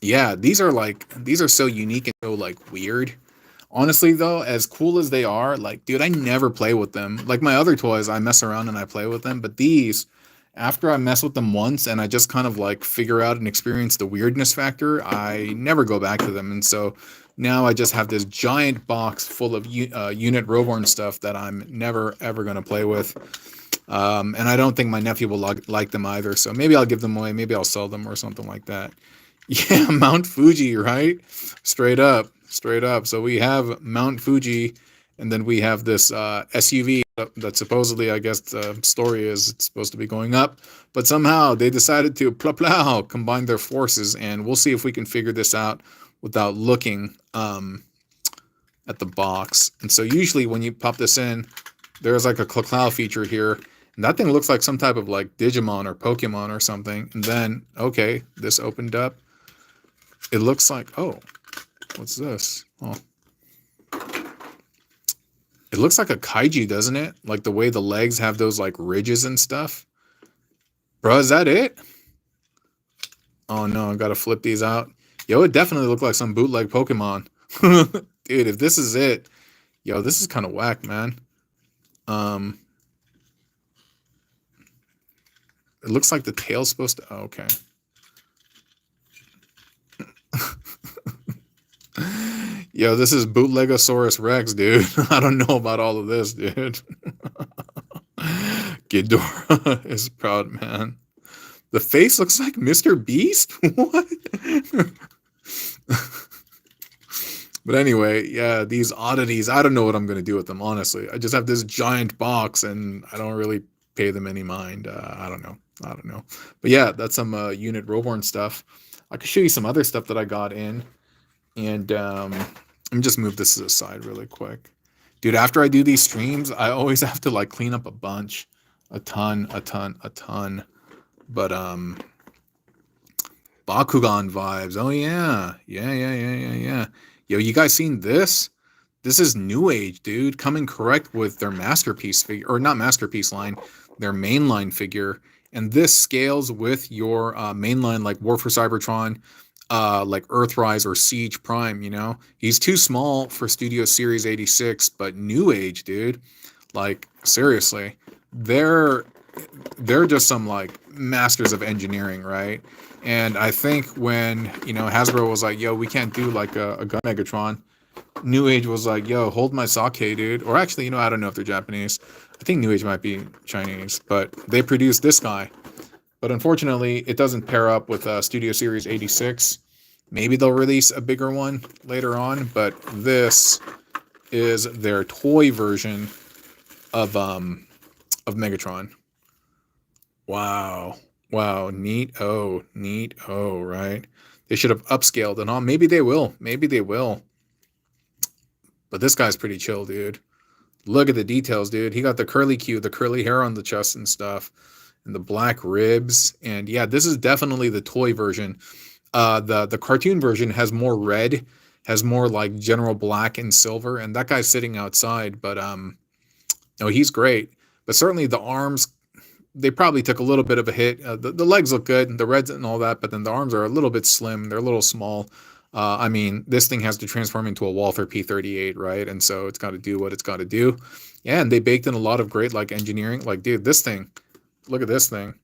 Yeah, these are so unique and so like weird. Honestly, though, as cool as they are, like, dude, I never play with them. Like my other toys, I mess around and I play with them. But these, after I mess with them once and I just kind of like figure out and experience the weirdness factor, I never go back to them. And so now I just have this giant box full of unit Roborn stuff that I'm never, ever going to play with. And I don't think my nephew will like them either. So maybe I'll give them away. Maybe I'll sell them or something like that. Yeah, Mount Fuji, right? Straight up. Straight up. So we have Mount Fuji, and then we have this SUV that supposedly, I guess the story is it's supposed to be going up, but somehow they decided to plow combine their forces, and we'll see if we can figure this out without looking at the box. And so usually when you pop this in, there's like a cloud feature here, and that thing looks like some type of like Digimon or Pokemon or something. And then, okay, this opened up. It looks like, oh, what's this? Oh. It looks like a kaiju, doesn't it? Like the way the legs have those like ridges and stuff. Bro, is that it? Oh no, I gotta flip these out. Yo, it definitely looked like some bootleg Pokemon. Dude, if this is it, yo, this is kind of whack, man. It looks like the tail's supposed to... Oh, okay. Yo, this is Bootlegosaurus Rex, dude. I don't know about all of this, dude. Ghidorah is proud, man. The face looks like Mr. Beast? What? But anyway, yeah, these oddities, I don't know what I'm going to do with them, honestly. I just have this giant box, and I don't really pay them any mind. I don't know. But yeah, that's some unit Roborn stuff. I could show you some other stuff that I got in. And let me just move this aside really quick. Dude, after I do these streams, I always have to like clean up a bunch. A ton. But Bakugan vibes. Oh yeah. Yeah. Yo, you guys seen this? This is New Age, dude. Coming correct with their masterpiece figure, or not masterpiece line, their mainline figure. And this scales with your mainline like War for Cybertron, like Earthrise or Siege Prime, you know? He's too small for Studio Series 86, but New Age, dude. Like, seriously. They're just some, like, masters of engineering, right? And I think when, you know, Hasbro was like, yo, we can't do, like, a Gun Megatron, New Age was like, yo, hold my sake, dude. Or actually, you know, I don't know if they're Japanese. I think New Age might be Chinese, but they produced this guy. But unfortunately, it doesn't pair up with Studio Series 86. Maybe they'll release a bigger one later on, but this is their toy version of Megatron. Wow, neat. Oh, right? They should have upscaled and all. Maybe they will. But this guy's pretty chill, dude. Look at the details, dude. He got the curly Q, the curly hair on the chest and stuff. And the black ribs, and yeah, this is definitely the toy version. The cartoon version has more red, has more like general black and silver, and that guy's sitting outside. But no, he's great. But certainly the arms, they probably took a little bit of a hit. The legs look good, the reds and all that, but then the arms are a little bit slim. They're a little small. I mean, this thing has to transform into a Walther P38, right? And so it's got to do what it's got to do. Yeah, and they baked in a lot of great like engineering. Like, dude, this thing. Look at this thing.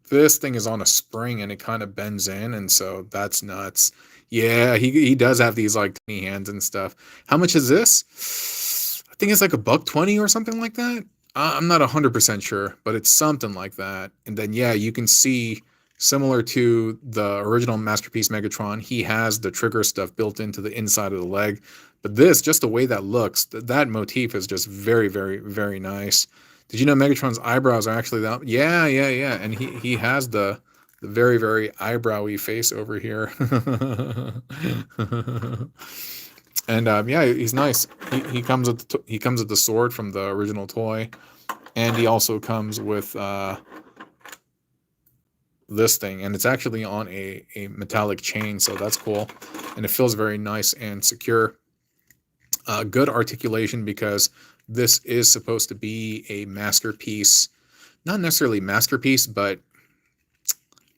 This thing is on a spring and it kind of bends in, and so that's nuts. Yeah, he does have these like tiny hands and stuff. How much is this? I think it's like $120 or something like that. I'm not 100% sure, but it's something like that. And then yeah, you can see similar to the original Masterpiece Megatron, he has the trigger stuff built into the inside of the leg. But this, just the way that looks, that motif is just very, very, very nice. Did you know Megatron's eyebrows are actually that? Yeah. And he has the very, very eyebrowy face over here. And yeah, he's nice. He comes with the sword from the original toy, and he also comes with this thing, and it's actually on a metallic chain, so that's cool, and it feels very nice and secure. Good articulation, because this is supposed to be a masterpiece. Not necessarily masterpiece, but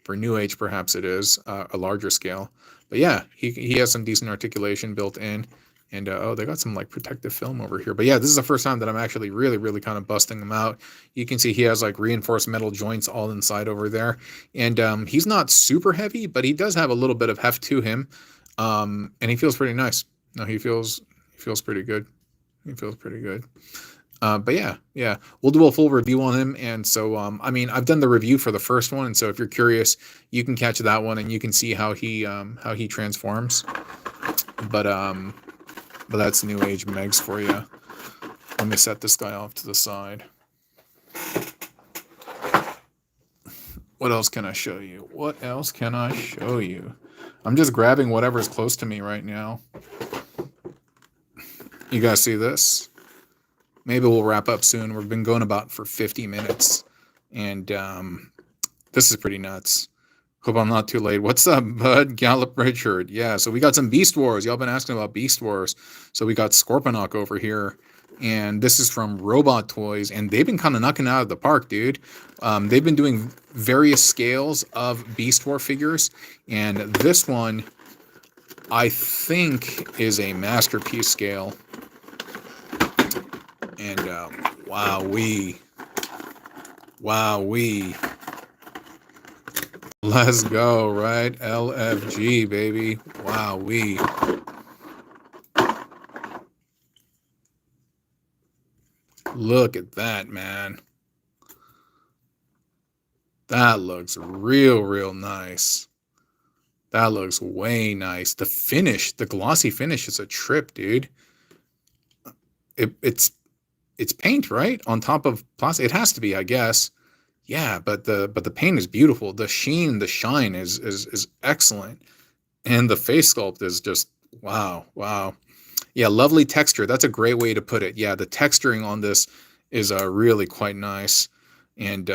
for New Age, perhaps it is a larger scale. But yeah, he has some decent articulation built in, And oh, they got some like protective film over here. But yeah, this is the first time that I'm actually really kind of busting him out. You can see he has like reinforced metal joints all inside over there. And he's not super heavy, but he does have a little bit of heft to him. And he feels pretty nice. No, he feels pretty good. He feels pretty good. But yeah, we'll do a full review on him. And so, I mean, I've done the review for the first one. And so if you're curious, you can catch that one and you can see how he transforms. But that's new Age Megs for you. Let me set this guy off to the side. What else can I show you? What else can I show you? I'm just grabbing whatever's close to me right now. You guys see this? Maybe we'll wrap up soon. We've been going about for 50 minutes. And this is pretty nuts. Hope I'm not too late. What's up, bud? Gallop Richard. Yeah, so we got some Beast Wars. Y'all been asking about Beast Wars. So we got Scorpionok over here. And this is from Robot Toys. And they've been kind of knocking it out of the park, dude. They've been doing various scales of Beast War figures. And this one, I think, is a masterpiece scale. And wowee. Let's go, right? LFG, baby. Wowee. Look at that, man. That looks real nice. That looks way nice. The finish, the glossy finish is a trip, dude. It's paint, right? On top of plastic. It has to be, I guess. Yeah, but the paint is beautiful. The sheen, the shine is excellent. And the face sculpt is just wow. Yeah, lovely texture. That's a great way to put it. Yeah, the texturing on this is really quite nice. And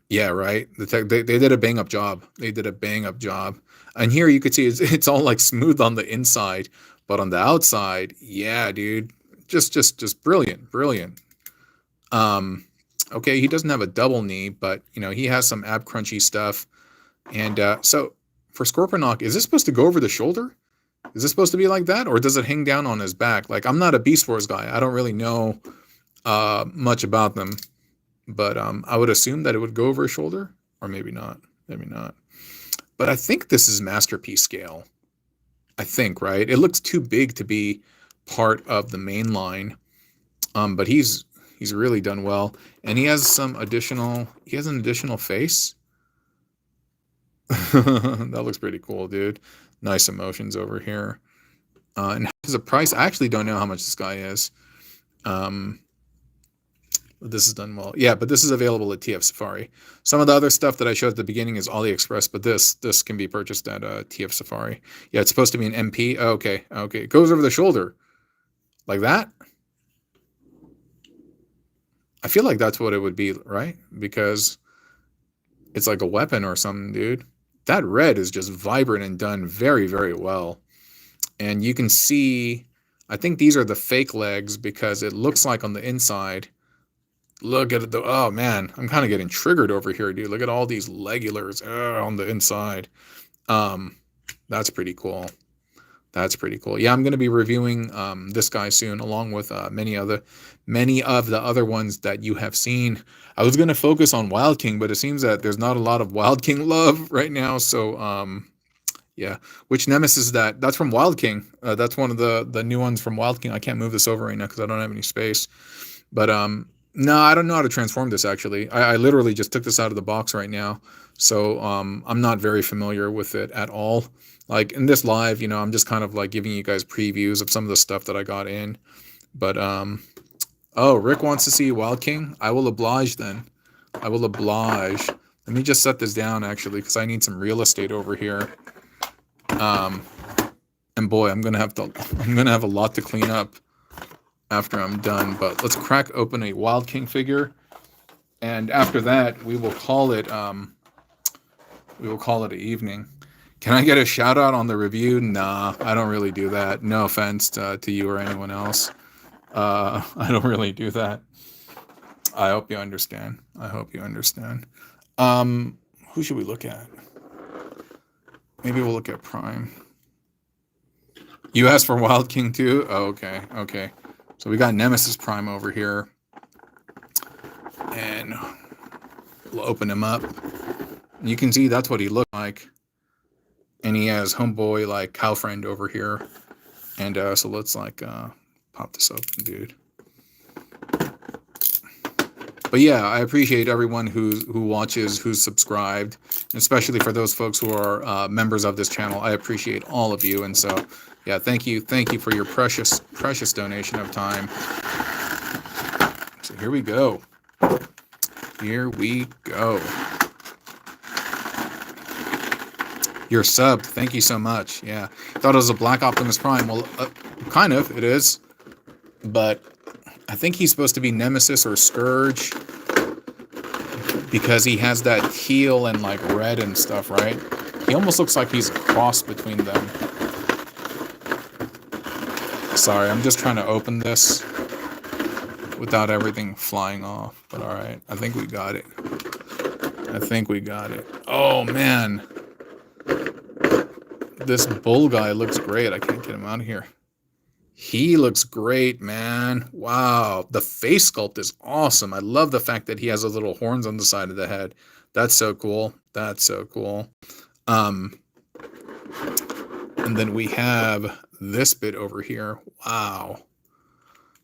yeah, right. They did a bang up job. They did a bang up job. And here you could see it's all like smooth on the inside, but on the outside, yeah, dude, just brilliant. Okay, he doesn't have a double knee, but you know he has some ab crunchy stuff. And so for Scorpionok, is this supposed to go over the shoulder? Is this supposed to be like that, or does it hang down on his back? Like, I'm not a Beast Wars guy. I don't really know much about them, but I would assume that it would go over his shoulder, or maybe not. Maybe not. But I think this is masterpiece scale. I think, right? It looks too big to be part of the main line, but he's really done well, and he has some additional. He has an additional face. That looks pretty cool, dude. Nice emotions over here. And as a price, I actually don't know how much this guy is. But this is done well. Yeah, but this is available at TF Safari. Some of the other stuff that I showed at the beginning is Aliexpress, but this can be purchased at TF Safari. Yeah, it's supposed to be an MP. Oh, okay. It goes over the shoulder. Like that? I feel like that's what it would be, right? Because it's like a weapon or something, dude. That red is just vibrant and done very well. And you can see, I think these are the fake legs because it looks like on the inside. Look at it. Oh, man. I'm kind of getting triggered over here, dude. Look at all these legulars on the inside. That's pretty cool. That's pretty cool. Yeah, I'm going to be reviewing this guy soon, along with many of the other ones that you have seen. I was going to focus on Wild King, but it seems that there's not a lot of Wild King love right now. So, yeah. Which Nemesis is that? That's from Wild King. That's one of the new ones from Wild King. I can't move this over right now because I don't have any space. But no, I don't know how to transform this, actually. I literally just took this out of the box right now. So I'm not very familiar with it at all. Like in this live, you know, I'm just kind of like giving you guys previews of some of the stuff that I got in. But, oh, Rick wants to see Wild King. I will oblige then. I will oblige. Let me just set this down, actually, because I need some real estate over here. And boy, I'm gonna have a lot to clean up after I'm done. But let's crack open a Wild King figure. And after that, we will call it an evening. Can I get a shout out on the review? Nah, I don't really do that. No offense to you or anyone else. I don't really do that. I hope you understand. Who should we look at? Maybe we'll look at Prime. You asked for Wild King too? Oh, okay, okay. So we got Nemesis Prime over here. And we'll open him up. You can see that's what he looked like. And he has Homeboy, like, Cow Friend over here. And so let's, like, pop this open, dude. But yeah, I appreciate everyone who watches, who's subscribed, especially for those folks who are members of this channel. I appreciate all of you, and so yeah, thank you for your precious donation of time. So here we go. Here we go. Your sub, thank you so much. Yeah, thought it was a Black Optimus Prime. Well, kind of, it is, but I think he's supposed to be Nemesis or Scourge because he has that teal and like red and stuff, right? He almost looks like he's a cross between them. Sorry, I'm just trying to open this without everything flying off, but all right, I think we got it. I think we got it. Oh man, this bull guy looks great. I can't get him out of here. He looks great, man. Wow. The face sculpt is awesome. I love the fact that he has those little horns on the side of the head. That's so cool. That's so cool. And then we have this bit over here. Wow.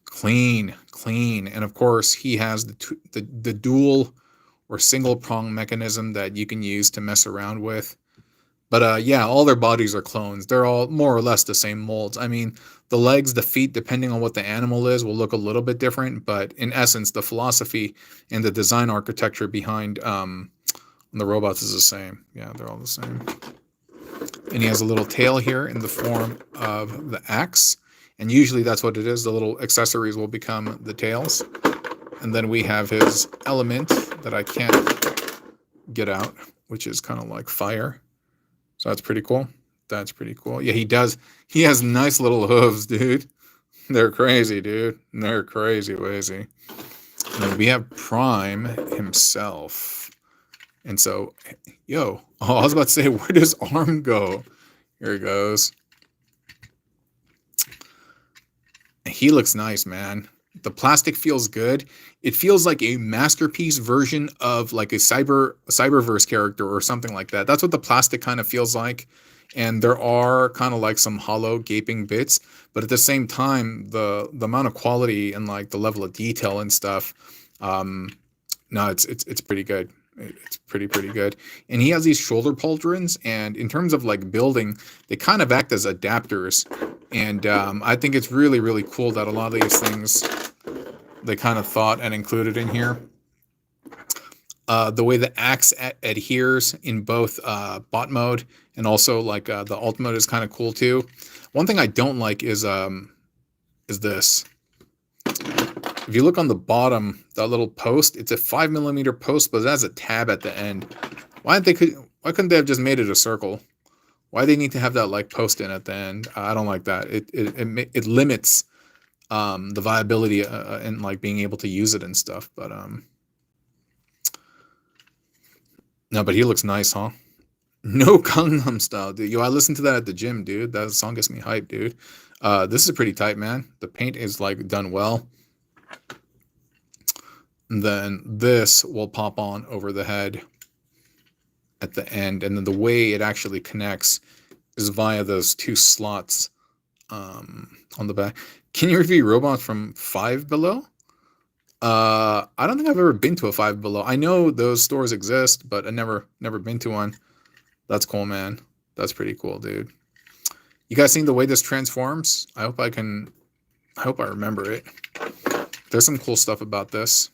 Clean, clean. And of course, he has the dual or single prong mechanism that you can use to mess around with. But yeah, all their bodies are clones. They're all more or less the same molds. I mean, the legs, the feet, depending on what the animal is, will look a little bit different. But in essence, the philosophy and the design architecture behind the robots is the same. Yeah, they're all the same. And he has a little tail here in the form of the axe. And usually that's what it is. The little accessories will become the tails. And then we have his element that I can't get out, which is kind of like fire. So that's pretty cool. That's pretty cool. Yeah, he does. He has nice little hooves, dude. They're crazy, dude. They're crazy, wazy. And then we have Prime himself. And so, yo. Oh, I was about to say, where does arm go? Here he goes. He looks nice, man. The plastic feels good. It feels like a masterpiece version of like a cyberverse character or something like that. That's what the plastic kind of feels like. And there are kind of like some hollow gaping bits, but at the same time, the amount of quality and like the level of detail and stuff, no, it's pretty good. It's pretty good. And he has these shoulder pauldrons, and in terms of like building, they kind of act as adapters. And I think it's really cool that a lot of these things they kind of thought and included in here. The way the axe adheres in both bot mode and also like the alt mode is kind of cool too. One thing I don't like is this. If you look on the bottom, that little post, it's a 5mm post, but it has a tab at the end. Why couldn't they have just made it a circle? Why do they need to have that like post in at the end? I don't like that. It limits the viability and like being able to use it and stuff. But no, but he looks nice, huh? No Gangnam Style, dude. Yo, I listened to that at the gym, dude. That song gets me hyped, dude. This is pretty tight, man. The paint is like done well. And then this will pop on over the head at the end, and then the way it actually connects is via those two slots on the back. Can you review robots from Five Below? I don't think I've ever been to a Five Below. I know those stores exist, but I never been to one. That's cool, man. That's pretty cool, dude. You guys seen the way this transforms? I hope I remember it. There's some cool stuff about this.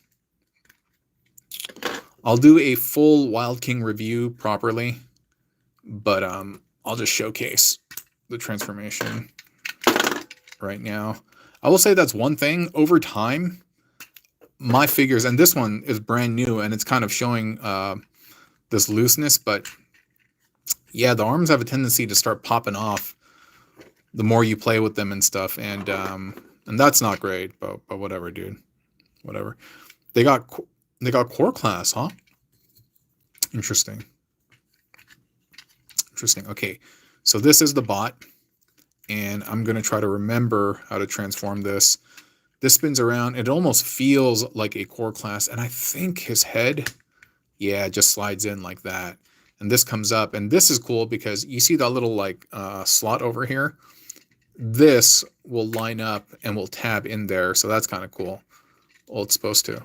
I'll do a full Wild King review properly, but I'll just showcase the transformation right now. I will say that's one thing. Over time, my figures, and this one is brand new, and it's kind of showing this looseness, but yeah, the arms have a tendency to start popping off the more you play with them and stuff, and that's not great, but whatever, dude. Whatever. They got core class, huh? Interesting. Okay, so this is the bot, and I'm going to try to remember how to transform this. This spins around. It almost feels like a core class, and I think his head, yeah, just slides in like that. And this comes up, and this is cool because you see that little like slot over here? This will line up and will tab in there, so that's kind of cool. Well, it's supposed to.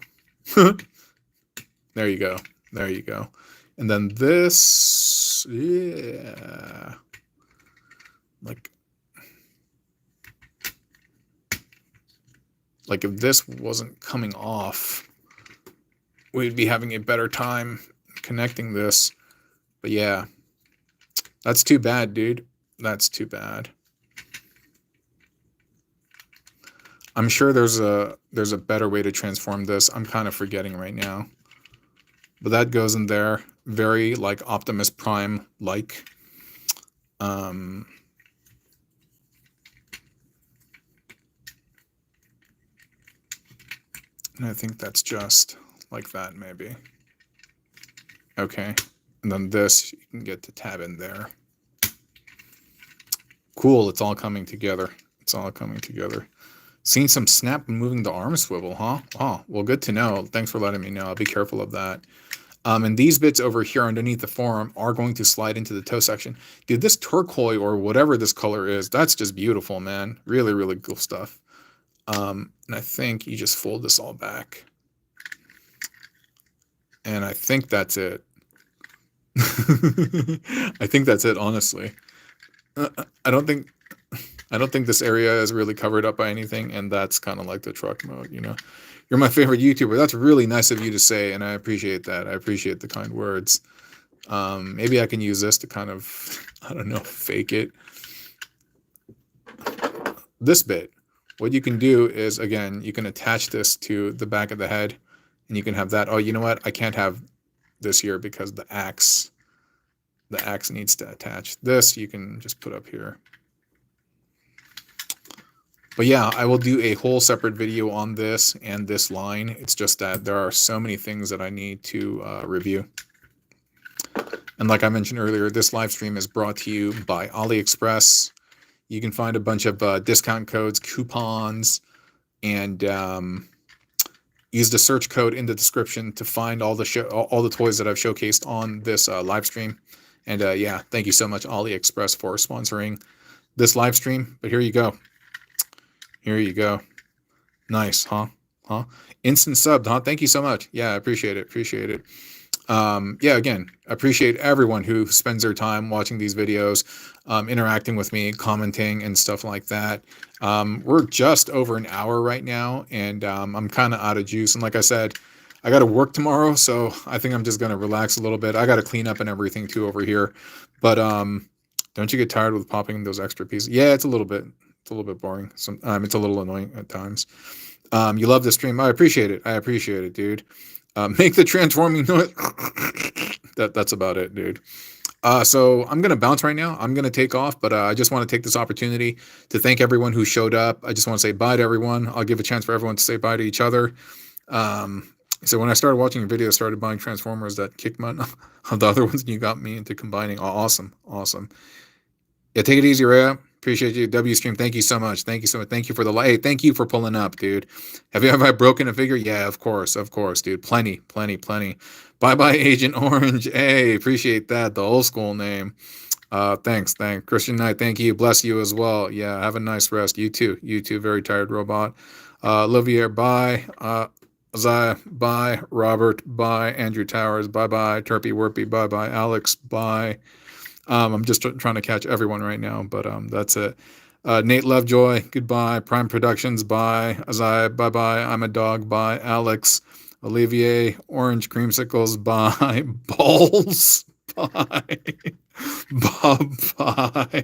There you go. There you go. And then this, yeah. Like if this wasn't coming off, we'd be having a better time connecting this. But yeah, that's too bad, dude. That's too bad. I'm sure there's a better way to transform this. I'm kind of forgetting right now. But that goes in there. Very like Optimus Prime like. And I think that's just like that, maybe. Okay. And then this, you can get to tab in there. Cool, it's all coming together. It's all coming together. Seen some snap moving the arm swivel, huh? Oh, well, good to know. Thanks for letting me know. I'll be careful of that. And these bits over here underneath the forearm are going to slide into the toe section. Dude, this turquoise or whatever this color is, that's just beautiful, man. Really, really cool stuff. And I think you just fold this all back. And I think that's it. I think that's it, honestly. I don't think this area is really covered up by anything, and that's kind of like the truck mode, you know. You're my favorite YouTuber. That's really nice of you to say, and I appreciate that. I appreciate the kind words. Maybe I can use this to kind of, I don't know, fake it. This bit, what you can do is, again, you can attach this to the back of the head, and you can have that. Oh, you know what? I can't have this here because the axe needs to attach. This you can just put up here. But yeah, I will do a whole separate video on this and this line. It's just that there are so many things that I need to review. And like I mentioned earlier, this live stream is brought to you by Aliexpress. You can find a bunch of discount codes, coupons, and use the search code in the description to find all the toys that I've showcased on this live stream. And yeah, thank you so much, Aliexpress, for sponsoring this live stream. But here you go. Here you go. Nice, huh? Instant subbed, huh? Thank you so much. Yeah, I appreciate it. Appreciate it. Yeah, again, appreciate everyone who spends their time watching these videos, interacting with me, commenting, and stuff like that. We're just over an hour right now, and I'm kind of out of juice. And like I said, I got to work tomorrow, so I think I'm just going to relax a little bit. I got to clean up and everything too over here. But don't you get tired with popping those extra pieces? Yeah, it's a little bit. It's a little bit boring. It's a little annoying at times. You love the stream. I appreciate it. I appreciate it, dude. Make the transforming noise. That's about it, dude. So I'm going to bounce right now. I'm going to take off, but I just want to take this opportunity to thank everyone who showed up. I just want to say bye to everyone. I'll give a chance for everyone to say bye to each other. So when I started watching your video, I started buying Transformers that kicked my the other ones, and you got me into combining. Oh, awesome. Awesome. Yeah, take it easy, Rhea. Appreciate you. W stream, thank you so much. Thank you so much. Thank you for the light. Hey, thank you for pulling up, dude. Have you ever broken a figure? Yeah, of course, dude. Plenty. Bye, Agent Orange. Hey, appreciate that. The old school name. Thanks. Christian Knight, thank you. Bless you as well. Yeah, have a nice rest. You too. Very tired robot. Olivier, bye. Isaiah, bye. Robert, bye. Andrew Towers, bye. Terpy Werpy, bye. Alex, bye. I'm just trying to catch everyone right now, but that's it. Nate Lovejoy, goodbye. Prime Productions, bye. Isaiah, bye. I'm a dog, bye. Alex, Olivier, Orange Creamsicles, bye. Balls, bye. Bob, bye.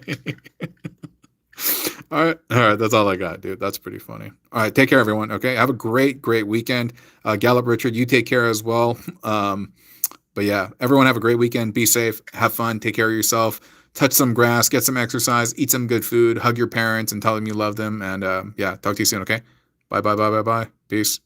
All right, that's all I got, dude. That's pretty funny. All right, take care, everyone. Okay, have a great weekend. Gallup Richard, you take care as well. But yeah, everyone have a great weekend. Be safe, have fun, take care of yourself, touch some grass, get some exercise, eat some good food, hug your parents and tell them you love them. And yeah, talk to you soon, okay? Bye. Peace.